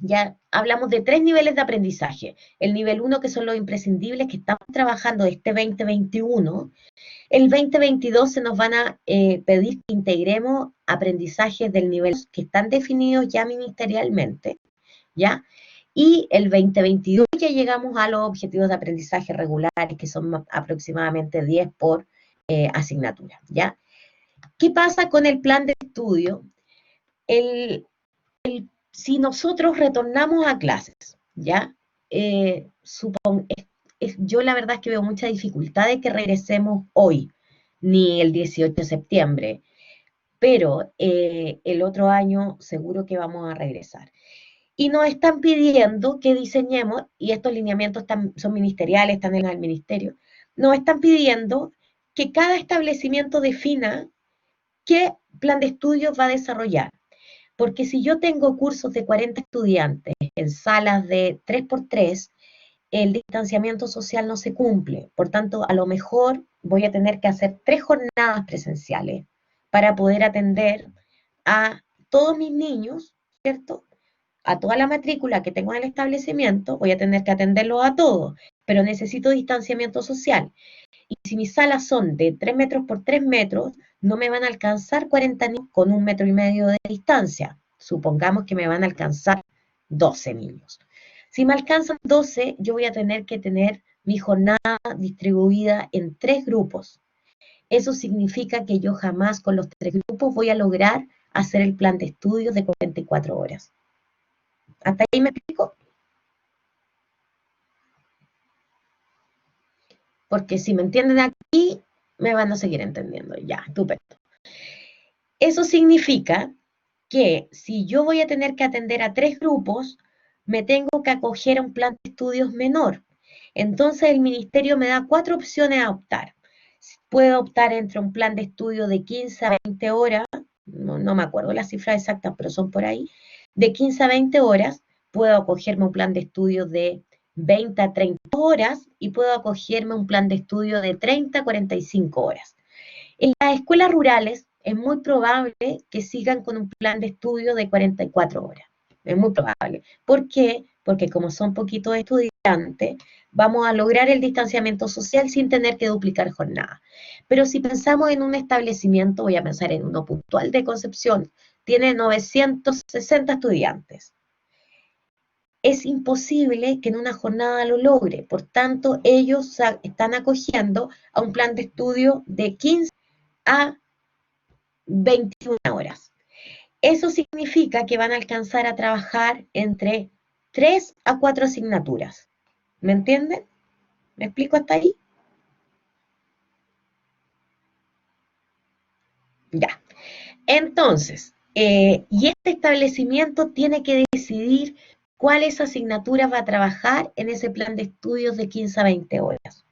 ya hablamos de 3 niveles de aprendizaje. El nivel 1, que son los imprescindibles que estamos trabajando este 2021. El 2022 se nos van a pedir que integremos aprendizajes del nivel que están definidos ya ministerialmente, ¿ya? Y el 2022 ya llegamos a los objetivos de aprendizaje regulares, que son aproximadamente 10 por asignatura, ¿ya? ¿Qué pasa con el plan de estudio? Si nosotros retornamos a clases, ¿ya? Yo la verdad es que veo mucha dificultad de que regresemos hoy, ni el 18 de septiembre, pero el otro año seguro que vamos a regresar. Y nos están pidiendo que diseñemos, y estos lineamientos son ministeriales, están en el ministerio, nos están pidiendo que cada establecimiento defina qué plan de estudios va a desarrollar. Porque si yo tengo cursos de 40 estudiantes en salas de 3x3, el distanciamiento social no se cumple. Por tanto, a lo mejor voy a tener que hacer 3 jornadas presenciales para poder atender a todos mis niños, ¿cierto? A toda la matrícula que tengo en el establecimiento, voy a tener que atenderlos a todos, pero necesito distanciamiento social. Y si mis salas son de 3 metros por 3 metros, no me van a alcanzar 40 niños con 1,5 metros de distancia. Supongamos que me van a alcanzar 12 niños. Si me alcanzan 12, yo voy a tener que tener mi jornada distribuida en 3 grupos. Eso significa que yo jamás con los 3 grupos voy a lograr hacer el plan de estudios de 44 horas. ¿Hasta ahí me explico? Porque si me entienden aquí, me van a seguir entendiendo. Ya, estupendo. Eso significa que si yo voy a tener que atender a 3 grupos, me tengo que acoger a un plan de estudios menor. Entonces el ministerio me da 4 opciones a optar. Puedo optar entre un plan de estudio de 15 a 20 horas, no me acuerdo las cifras exactas, pero son por ahí, de 15 a 20 horas, puedo acogerme a un plan de estudio de 20 a 30 horas y puedo acogerme a un plan de estudio de 30 a 45 horas. En las escuelas rurales es muy probable que sigan con un plan de estudio de 44 horas. Es muy probable. ¿Por qué? Porque como son poquitos estudiantes, vamos a lograr el distanciamiento social sin tener que duplicar jornada. Pero si pensamos en un establecimiento, voy a pensar en uno puntual de Concepción, tiene 960 estudiantes. Es imposible que en una jornada lo logre. Por tanto, ellos están acogiendo a un plan de estudio de 15 a 21 horas. Eso significa que van a alcanzar a trabajar entre 3 a 4 asignaturas. ¿Me entienden? ¿Me explico hasta ahí? Ya. Entonces, y este establecimiento tiene que decidir cuáles asignaturas va a trabajar en ese plan de estudios de 15 a 20 horas.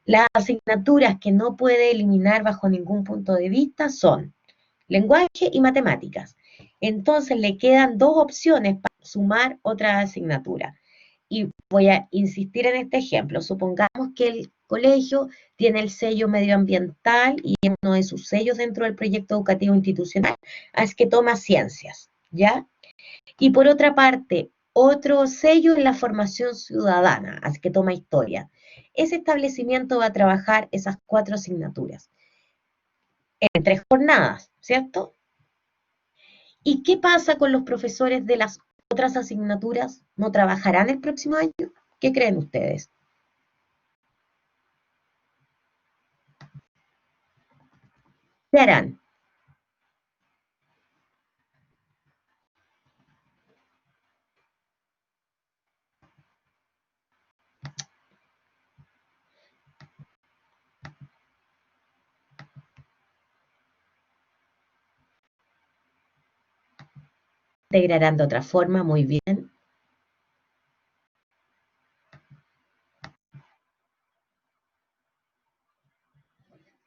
Las asignaturas que no puede eliminar bajo ningún punto de vista son lenguaje y matemáticas. Entonces le quedan 2 opciones para sumar otra asignatura. Y voy a insistir en este ejemplo. Supongamos que el colegio tiene el sello medioambiental y uno de sus sellos dentro del proyecto educativo institucional es que toma ciencias, ¿ya? Y por otra parte, otro sello es la formación ciudadana, así que toma historia. Ese establecimiento va a trabajar esas 4 asignaturas en 3 jornadas, ¿cierto? ¿Y qué pasa con los profesores de las otras asignaturas? ¿No trabajarán el próximo año? ¿Qué creen ustedes? ¿Qué harán? ¿Integrarán de otra forma? Muy bien.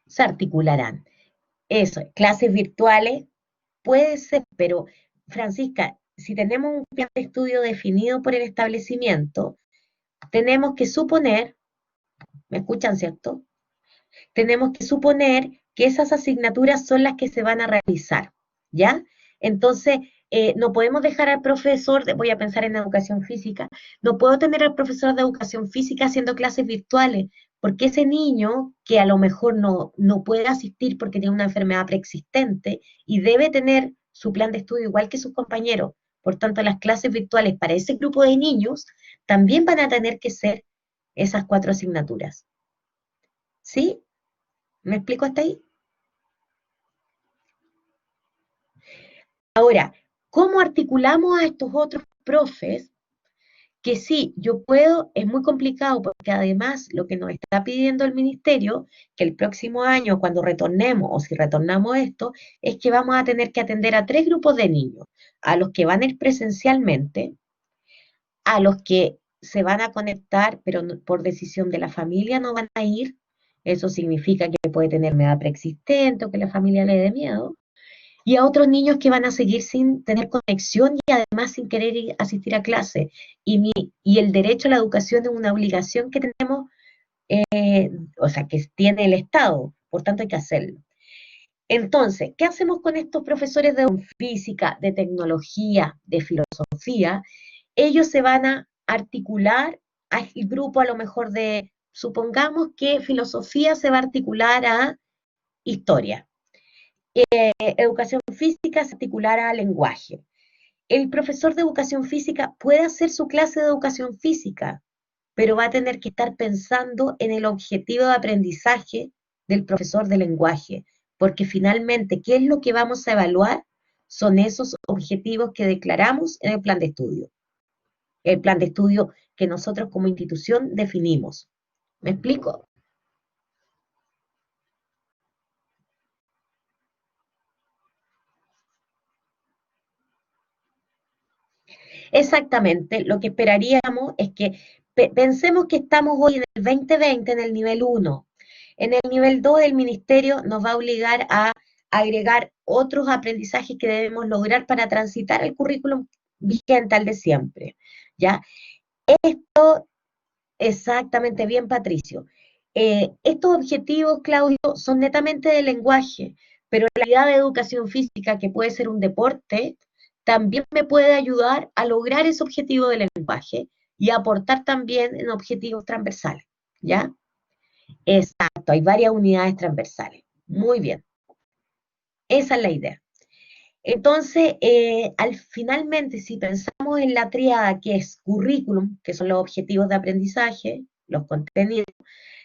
Se articularán. Eso, clases virtuales, puede ser, pero Francisca, si tenemos un plan de estudio definido por el establecimiento, tenemos que suponer ¿Me escuchan, cierto? Tenemos que suponer que esas asignaturas son las que se van a realizar, ¿ya? Entonces, no podemos dejar al profesor, voy a pensar en educación física, no puedo tener al profesor de educación física haciendo clases virtuales, porque ese niño que a lo mejor no puede asistir porque tiene una enfermedad preexistente y debe tener su plan de estudio igual que sus compañeros, por tanto, las clases virtuales para ese grupo de niños también van a tener que ser esas 4 asignaturas. ¿Sí? ¿Me explico hasta ahí? Ahora, ¿cómo articulamos a estos otros profes? Que sí, yo puedo, es muy complicado porque además lo que nos está pidiendo el ministerio, que el próximo año cuando retornemos o si retornamos esto, es que vamos a tener que atender a 3 grupos de niños, a los que van a ir presencialmente, a los que se van a conectar, pero por decisión de la familia no van a ir, eso significa que puede tener enfermedad preexistente o que la familia le dé miedo, y a otros niños que van a seguir sin tener conexión y además sin querer asistir a clase. Y el derecho a la educación es una obligación que tenemos, o sea, que tiene el Estado, por tanto hay que hacerlo. Entonces, ¿qué hacemos con estos profesores de física, de tecnología, de filosofía? Ellos se van a articular al grupo a lo mejor de, supongamos que filosofía se va a articular a historia, educación física se articulará a lenguaje. El profesor de educación física puede hacer su clase de educación física, pero va a tener que estar pensando en el objetivo de aprendizaje del profesor de lenguaje, porque finalmente, ¿qué es lo que vamos a evaluar? Son esos objetivos que declaramos en el plan de estudio. El plan de estudio que nosotros como institución definimos. ¿Me explico? Exactamente, lo que esperaríamos es que pensemos que estamos hoy en el 2020 en el nivel 1. En el nivel 2 el ministerio nos va a obligar a agregar otros aprendizajes que debemos lograr para transitar el currículum vigente al de siempre. ¿Ya? Esto, exactamente bien, Patricio. Estos objetivos, Claudio, son netamente de lenguaje, pero la idea de educación física, que puede ser un deporte, también me puede ayudar a lograr ese objetivo del lenguaje y aportar también en objetivos transversales, ¿ya? Exacto, hay varias unidades transversales. Muy bien, esa es la idea. Entonces, finalmente, si pensamos en la tríada que es currículum, que son los objetivos de aprendizaje, los contenidos,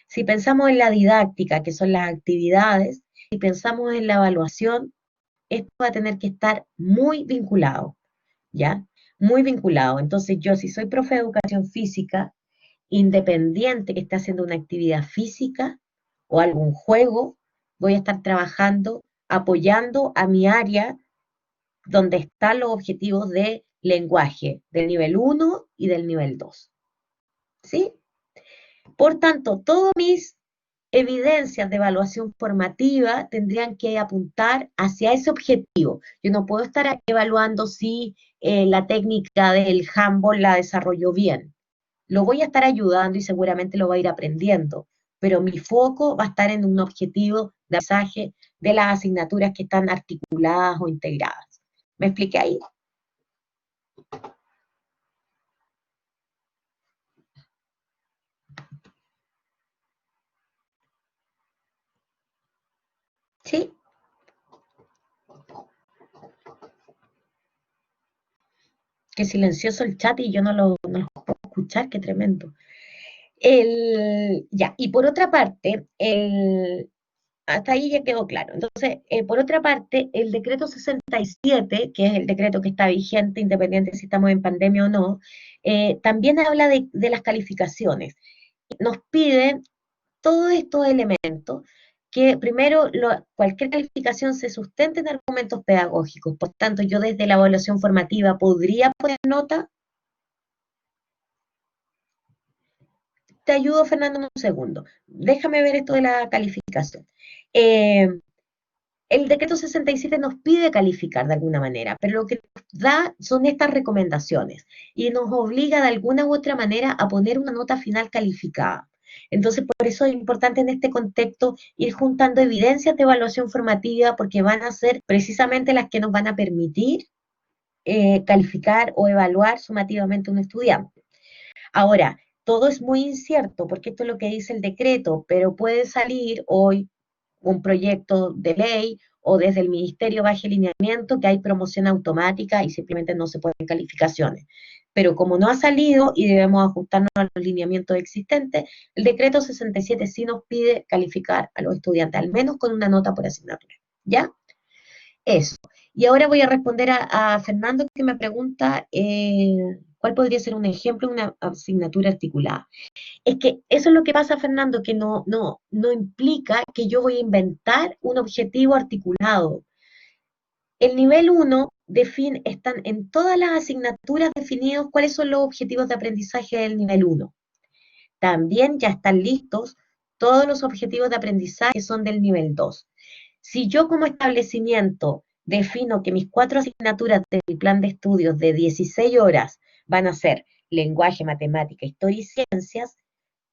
si pensamos en la didáctica, que son las actividades, si pensamos en la evaluación, esto va a tener que estar muy vinculado, ¿ya? Muy vinculado. Entonces yo, si soy profe de educación física, independiente que esté haciendo una actividad física o algún juego, voy a estar trabajando, apoyando a mi área donde están los objetivos de lenguaje del nivel 1 y del nivel 2. ¿Sí? Por tanto, todas mis evidencias de evaluación formativa tendrían que apuntar hacia ese objetivo. Yo no puedo estar evaluando si la técnica del handball la desarrolló bien. Lo voy a estar ayudando y seguramente lo va a ir aprendiendo, pero mi foco va a estar en un objetivo de aprendizaje de las asignaturas que están articuladas o integradas. ¿Me expliqué ahí? ¿Sí? Qué silencioso el chat y yo no lo puedo escuchar, qué tremendo. Ya, y por otra parte, hasta ahí ya quedó claro. Entonces, por otra parte, el decreto 67, que es el decreto que está vigente, independiente si estamos en pandemia o no, también habla de las calificaciones. Nos piden todos estos elementos que primero cualquier calificación se sustente en argumentos pedagógicos. Por tanto, yo desde la evaluación formativa podría poner nota. Te ayudo, Fernando, en un segundo. Déjame ver esto de la calificación. El decreto 67 nos pide calificar de alguna manera, pero lo que nos da son estas recomendaciones y nos obliga de alguna u otra manera a poner una nota final calificada. Entonces, por eso es importante en este contexto ir juntando evidencias de evaluación formativa, porque van a ser precisamente las que nos van a permitir calificar o evaluar sumativamente a un estudiante. Ahora, todo es muy incierto, porque esto es lo que dice el decreto, pero puede salir hoy un proyecto de ley o desde el ministerio baje lineamiento que hay promoción automática y simplemente no se ponen calificaciones. Pero como no ha salido y debemos ajustarnos a los lineamientos existentes, el decreto 67 sí nos pide calificar a los estudiantes, al menos con una nota por asignatura. ¿Ya? Eso. Y ahora voy a responder a Fernando que me pregunta cuál podría ser un ejemplo de una asignatura articulada. Es que eso es lo que pasa, Fernando, que no implica que yo voy a inventar un objetivo articulado. El nivel 1 están en todas las asignaturas definidos cuáles son los objetivos de aprendizaje del nivel 1. También ya están listos todos los objetivos de aprendizaje que son del nivel 2. Si yo como establecimiento defino que mis 4 asignaturas de mi plan de estudios de 16 horas van a ser lenguaje, matemática, historia y ciencias,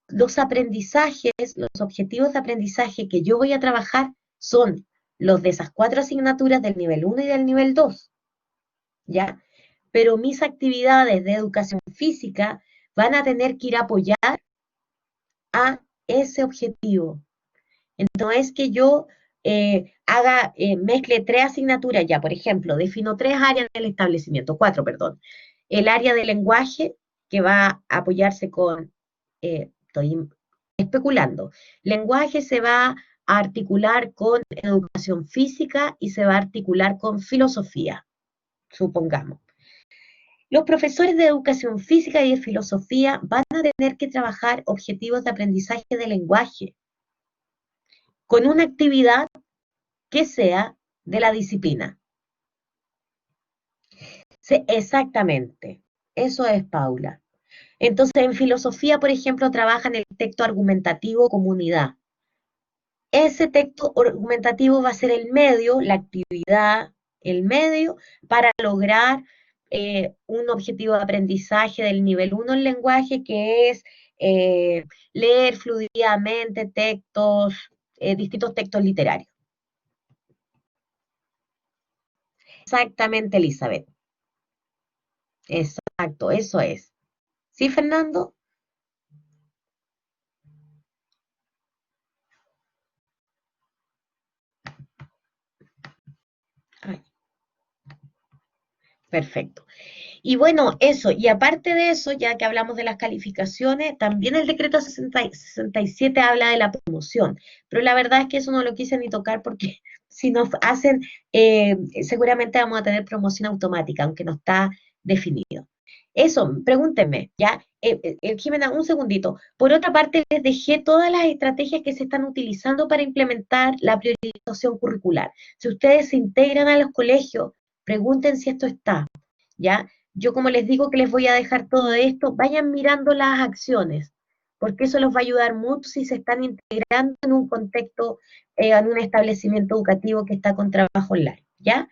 los aprendizajes, los objetivos de aprendizaje que yo voy a trabajar son los de esas 4 asignaturas del nivel 1 y del nivel 2, ¿ya? Pero mis actividades de educación física van a tener que ir a apoyar a ese objetivo. No es que yo mezcle 3 asignaturas ya, por ejemplo, defino 3 áreas del establecimiento, 4, perdón. El área de lenguaje, que va a apoyarse con, estoy especulando, lenguaje se va a articular con educación física y se va a articular con filosofía, supongamos. Los profesores de educación física y de filosofía van a tener que trabajar objetivos de aprendizaje de lenguaje con una actividad que sea de la disciplina. Sí, exactamente, eso es, Paula. Entonces, en filosofía, por ejemplo, trabajan el texto argumentativo comunidad. Ese texto argumentativo va a ser el medio, la actividad, el medio para lograr un objetivo de aprendizaje del nivel 1 en lenguaje, que es leer fluidamente textos, distintos textos literarios. Exactamente, Elizabeth. Exacto, eso es. ¿Sí, Fernando? Ay, perfecto. Y bueno, eso, y aparte de eso, ya que hablamos de las calificaciones, también el decreto 67 habla de la promoción, pero la verdad es que eso no lo quise ni tocar porque si nos hacen, seguramente vamos a tener promoción automática, aunque no está definido. Eso, pregúntenme, ¿ya? Jimena, un segundito. Por otra parte, les dejé todas las estrategias que se están utilizando para implementar la priorización curricular. Si ustedes se integran a los colegios, pregunten si esto está, ¿ya? Yo como les digo que les voy a dejar todo esto, vayan mirando las acciones, porque eso los va a ayudar mucho si se están integrando en un contexto, en un establecimiento educativo que está con trabajo online, ¿ya?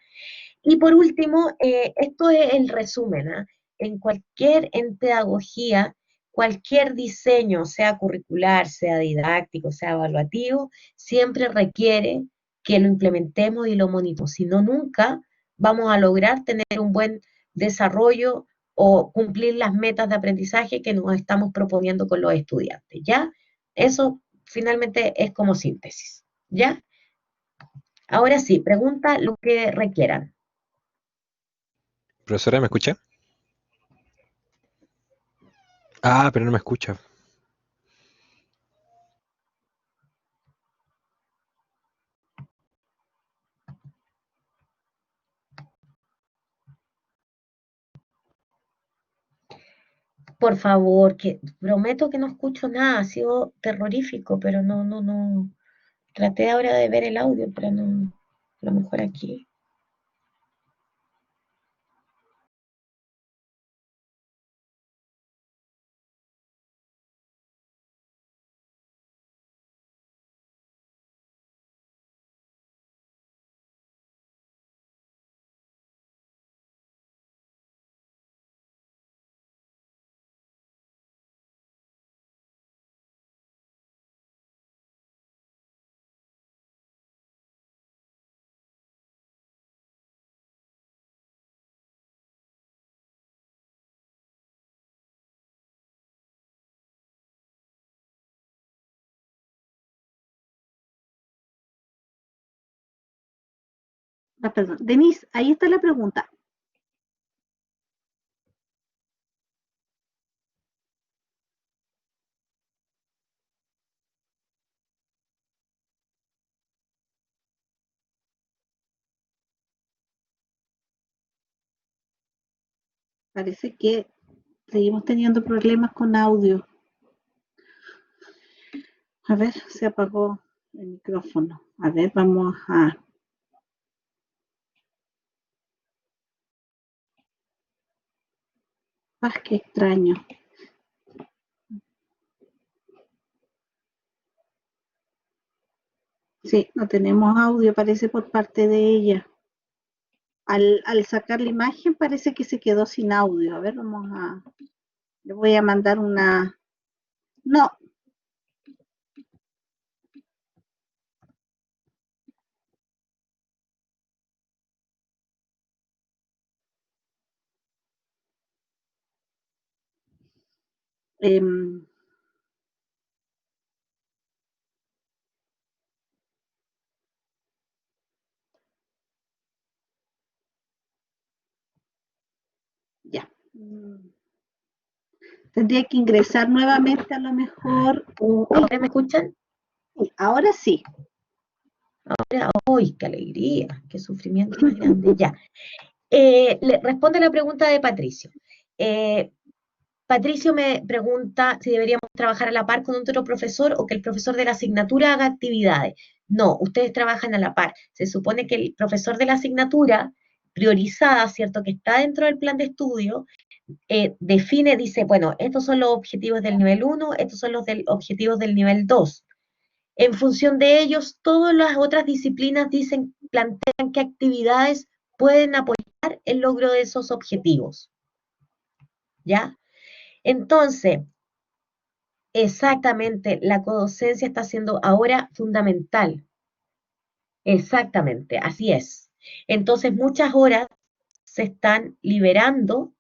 Y por último, esto es el resumen, ¿ah? En pedagogía, cualquier diseño, sea curricular, sea didáctico, sea evaluativo, siempre requiere que lo implementemos y lo monitoremos. Si no, nunca vamos a lograr tener un buen desarrollo o cumplir las metas de aprendizaje que nos estamos proponiendo con los estudiantes, ¿ya? Eso finalmente es como síntesis, ¿ya? Ahora sí, pregunta lo que requieran. Profesora, ¿me escucha? Ah, pero no me escucha. Por favor, que prometo que no escucho nada, ha sido terrorífico, pero no. Traté ahora de ver el audio, pero no, a lo mejor aquí. Ah, perdón. Denise, ahí está la pregunta. Parece que seguimos teniendo problemas con audio. A ver, se apagó el micrófono. A ver, vamos a... Ah, qué extraño. Sí, no tenemos audio, parece por parte de ella. Al sacar la imagen parece que se quedó sin audio. A ver, vamos a... Le voy a mandar una... No, em, ya. Tendría que ingresar nuevamente a lo mejor. ¿Ahora me escuchan? Ahora sí. Ahora, ¡uy, qué alegría! ¡Qué sufrimiento más grande! Ya. Le responde la pregunta de Patricio. Patricio me pregunta si deberíamos trabajar a la par con otro profesor o que el profesor de la asignatura haga actividades. No, ustedes trabajan a la par. Se supone que el profesor de la asignatura priorizada, ¿cierto? Que está dentro del plan de estudio, define, dice, bueno, estos son los objetivos del nivel 1, estos son los objetivos del nivel 2. En función de ellos, todas las otras disciplinas dicen, plantean qué actividades pueden apoyar el logro de esos objetivos. ¿Ya? Entonces, exactamente, la codocencia está siendo ahora fundamental. Exactamente, así es. Entonces, muchas horas se están liberando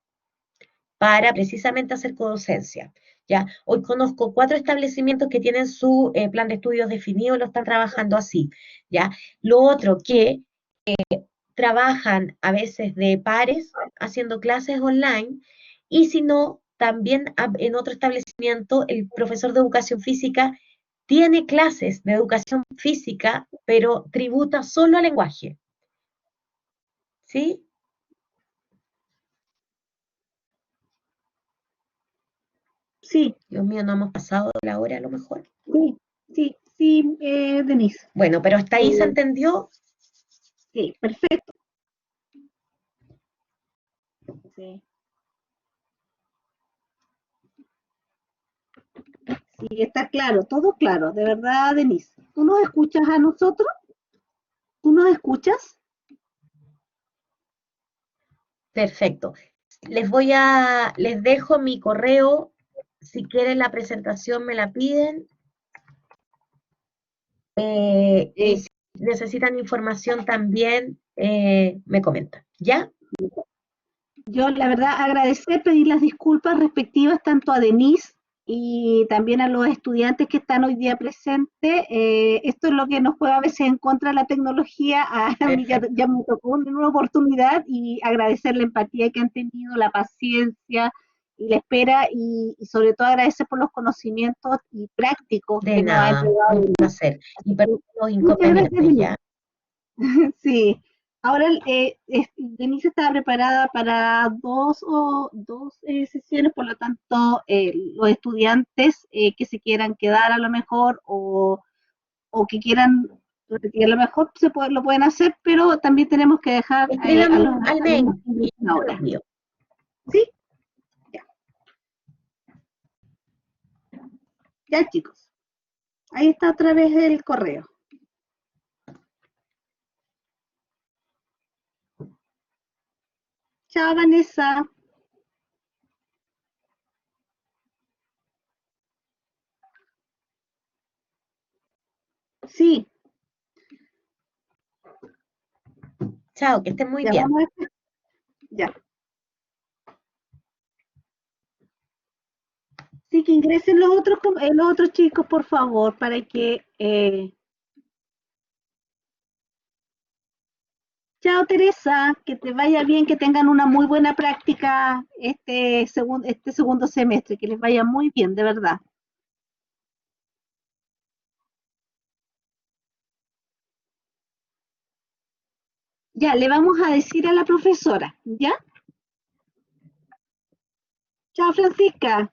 para precisamente hacer codocencia. ¿Ya? Hoy conozco 4 establecimientos que tienen su plan de estudios definido, lo están trabajando así. ¿Ya? Lo otro que trabajan a veces de pares haciendo clases online y si no, también en otro establecimiento el profesor de educación física tiene clases de educación física, pero tributa solo al lenguaje. ¿Sí? Sí, Dios mío, no hemos pasado la hora a lo mejor. sí, Denise. Bueno, pero hasta ahí se entendió. Sí, perfecto. Sí. Sí, está claro, todo claro, de verdad, Denise. ¿Tú nos escuchas a nosotros? ¿Tú nos escuchas? Perfecto. Les dejo mi correo. Si quieren la presentación me la piden. Y si necesitan información también me comentan. ¿Ya? Yo, la verdad, agradecer, pedir las disculpas respectivas tanto a Denise y también a los estudiantes que están hoy día presentes. Esto es lo que nos juega a veces en contra de la tecnología. A mí ya Perfecto. me tocó una nueva oportunidad y agradecer la empatía que han tenido, la paciencia y la espera y sobre todo agradecer por los conocimientos y prácticos De que nos ha nada, entregado un Denise. placer. Y perdón los Muchas gracias, inconvenientes, Denise. ¿ya? Sí, ahora Denise estaba preparada para dos sesiones, por lo tanto, los estudiantes que se quieran quedar a lo mejor o que quieran repetir a lo mejor lo pueden hacer, pero también tenemos que dejar a Escríbame los al alumnos mail que y ingresen yo lo ahora. envío. ¿Sí? Ya, ya chicos, ahí está otra vez el correo. Chao, Vanessa. Sí, Chao, que estén muy ya bien. vamos a ver. Ya. Sí, que ingresen los otros chicos, por favor, para que Chao Teresa, que te vaya bien, que tengan una muy buena práctica este segundo semestre, que les vaya muy bien, de verdad. Ya, le vamos a decir a la profesora, ¿ya? Chao Francisca.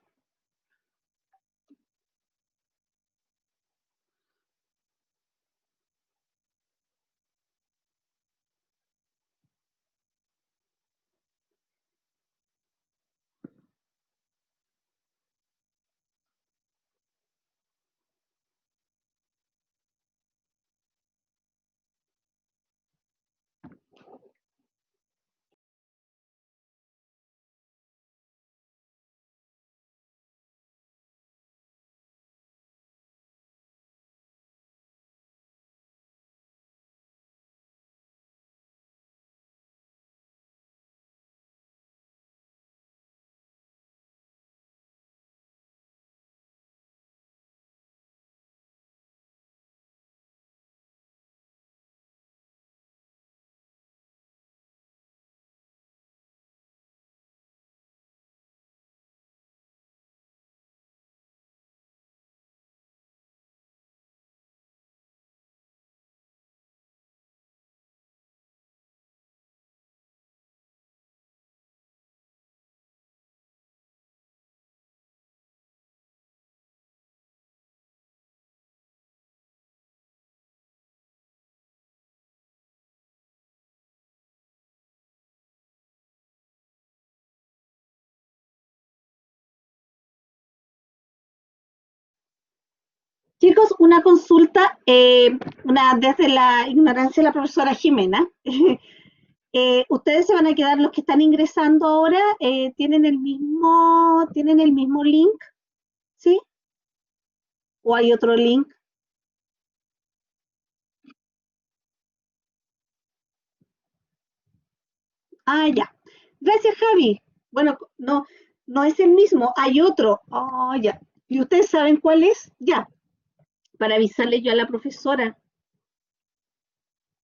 Chicos, una consulta, desde la ignorancia de la profesora Jimena. Ustedes se van a quedar, los que están ingresando ahora, tienen el mismo link, ¿sí? ¿O hay otro link? Ah, ya. Gracias, Javi. Bueno, no, no es el mismo, hay otro. Oh, ya. ¿Y ustedes saben cuál es? Ya, para avisarle yo a la profesora.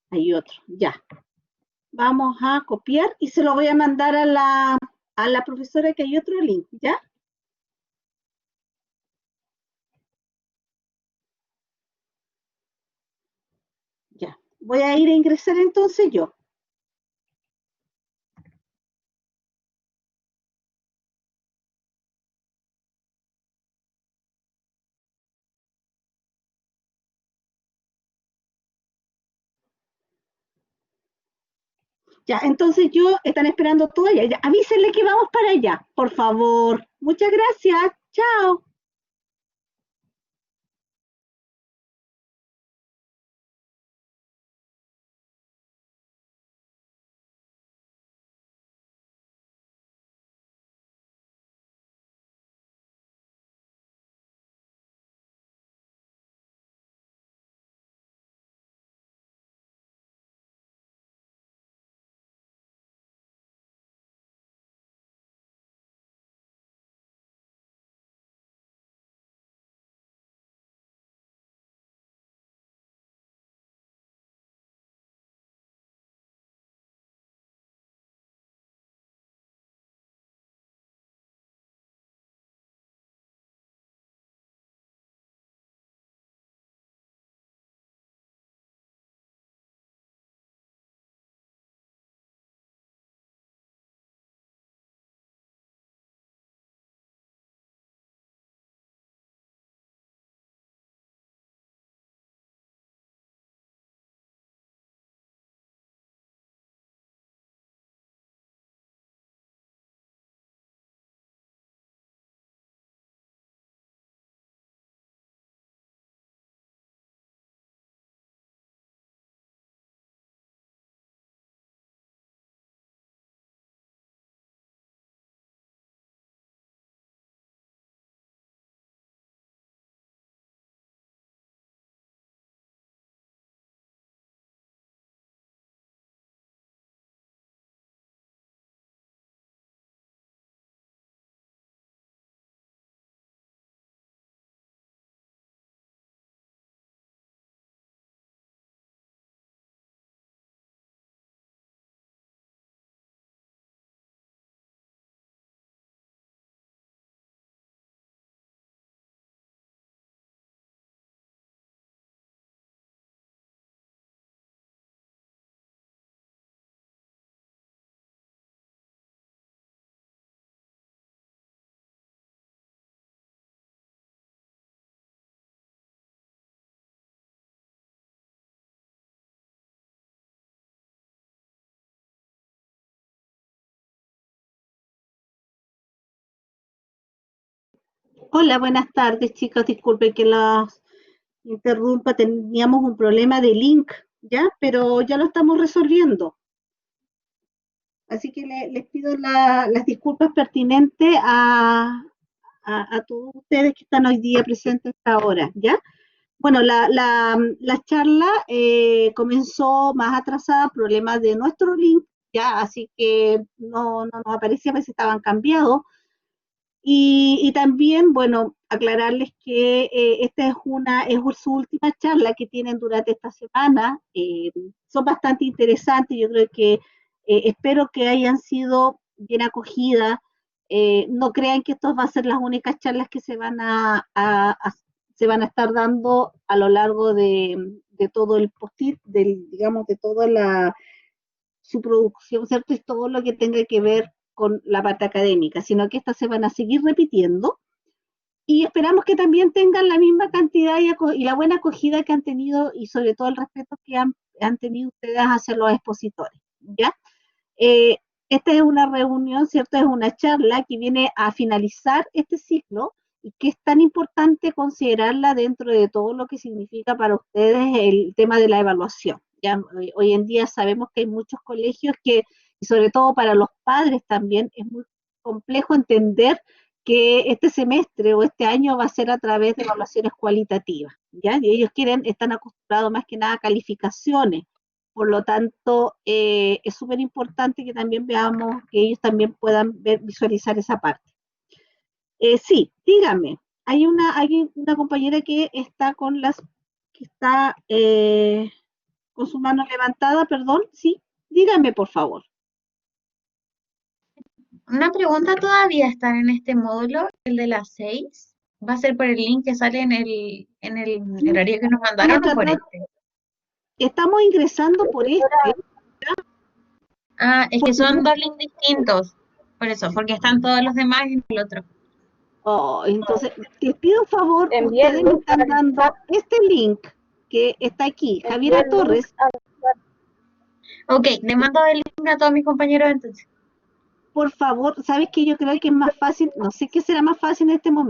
Hay otro, ya. Vamos a copiar y se lo voy a mandar a la profesora que hay otro link, ¿ya? Ya. Voy a ir a ingresar entonces yo. Ya, entonces están esperando todavía. Ya, avísenle que vamos para allá, por favor. Muchas gracias. Chao. Hola, buenas tardes, chicos. Disculpen que los interrumpa. Teníamos un problema de link, ¿ya? Pero ya lo estamos resolviendo. Así que les pido las disculpas pertinentes a todos ustedes que están hoy día presentes a esta hora, ¿ya? Bueno, la charla comenzó más atrasada, problemas de nuestro link, ¿ya? Así que no nos aparecía, a veces estaban cambiados. Y también, bueno, aclararles que esta es su última charla que tienen durante esta semana. Son bastante interesantes, yo creo que espero que hayan sido bien acogidas. No crean que estas van a ser las únicas charlas que se van a estar dando a lo largo de todo el post-it, digamos, de toda su producción, ¿cierto? Y todo lo que tenga que ver con la parte académica, sino que estas se van a seguir repitiendo y esperamos que también tengan la misma cantidad y la buena acogida que han tenido y sobre todo el respeto que han tenido ustedes hacia los expositores, ¿ya? Eh, Esta es una reunión, ¿cierto? Es una charla que viene a finalizar este ciclo y que es tan importante considerarla dentro de todo lo que significa para ustedes el tema de la evaluación. Ya hoy en día sabemos que hay muchos colegios que, y sobre todo para los padres también, es muy complejo entender que este semestre o este año va a ser a través de evaluaciones cualitativas, ¿ya? Y ellos están acostumbrados más que nada a calificaciones, por lo tanto, es súper importante que también veamos, que ellos también puedan visualizar esa parte. Sí, dígame, hay una compañera que está que está con su mano levantada, perdón, sí, dígame por favor. Una pregunta, ¿todavía están en este módulo, el de las 6? ¿Va a ser por el link que sale en el horario que nos mandaron o por este? Estamos ingresando por este, Ah, es que porque son dos links distintos. Por eso, porque están todos los demás en el otro. entonces, les pido un favor, ustedes me están dando este link que está aquí, Javiera Torres. Ok, le mando el link a todos mis compañeros entonces. Por favor, ¿sabes qué? Yo creo que es más fácil, no sé qué será más fácil en este momento.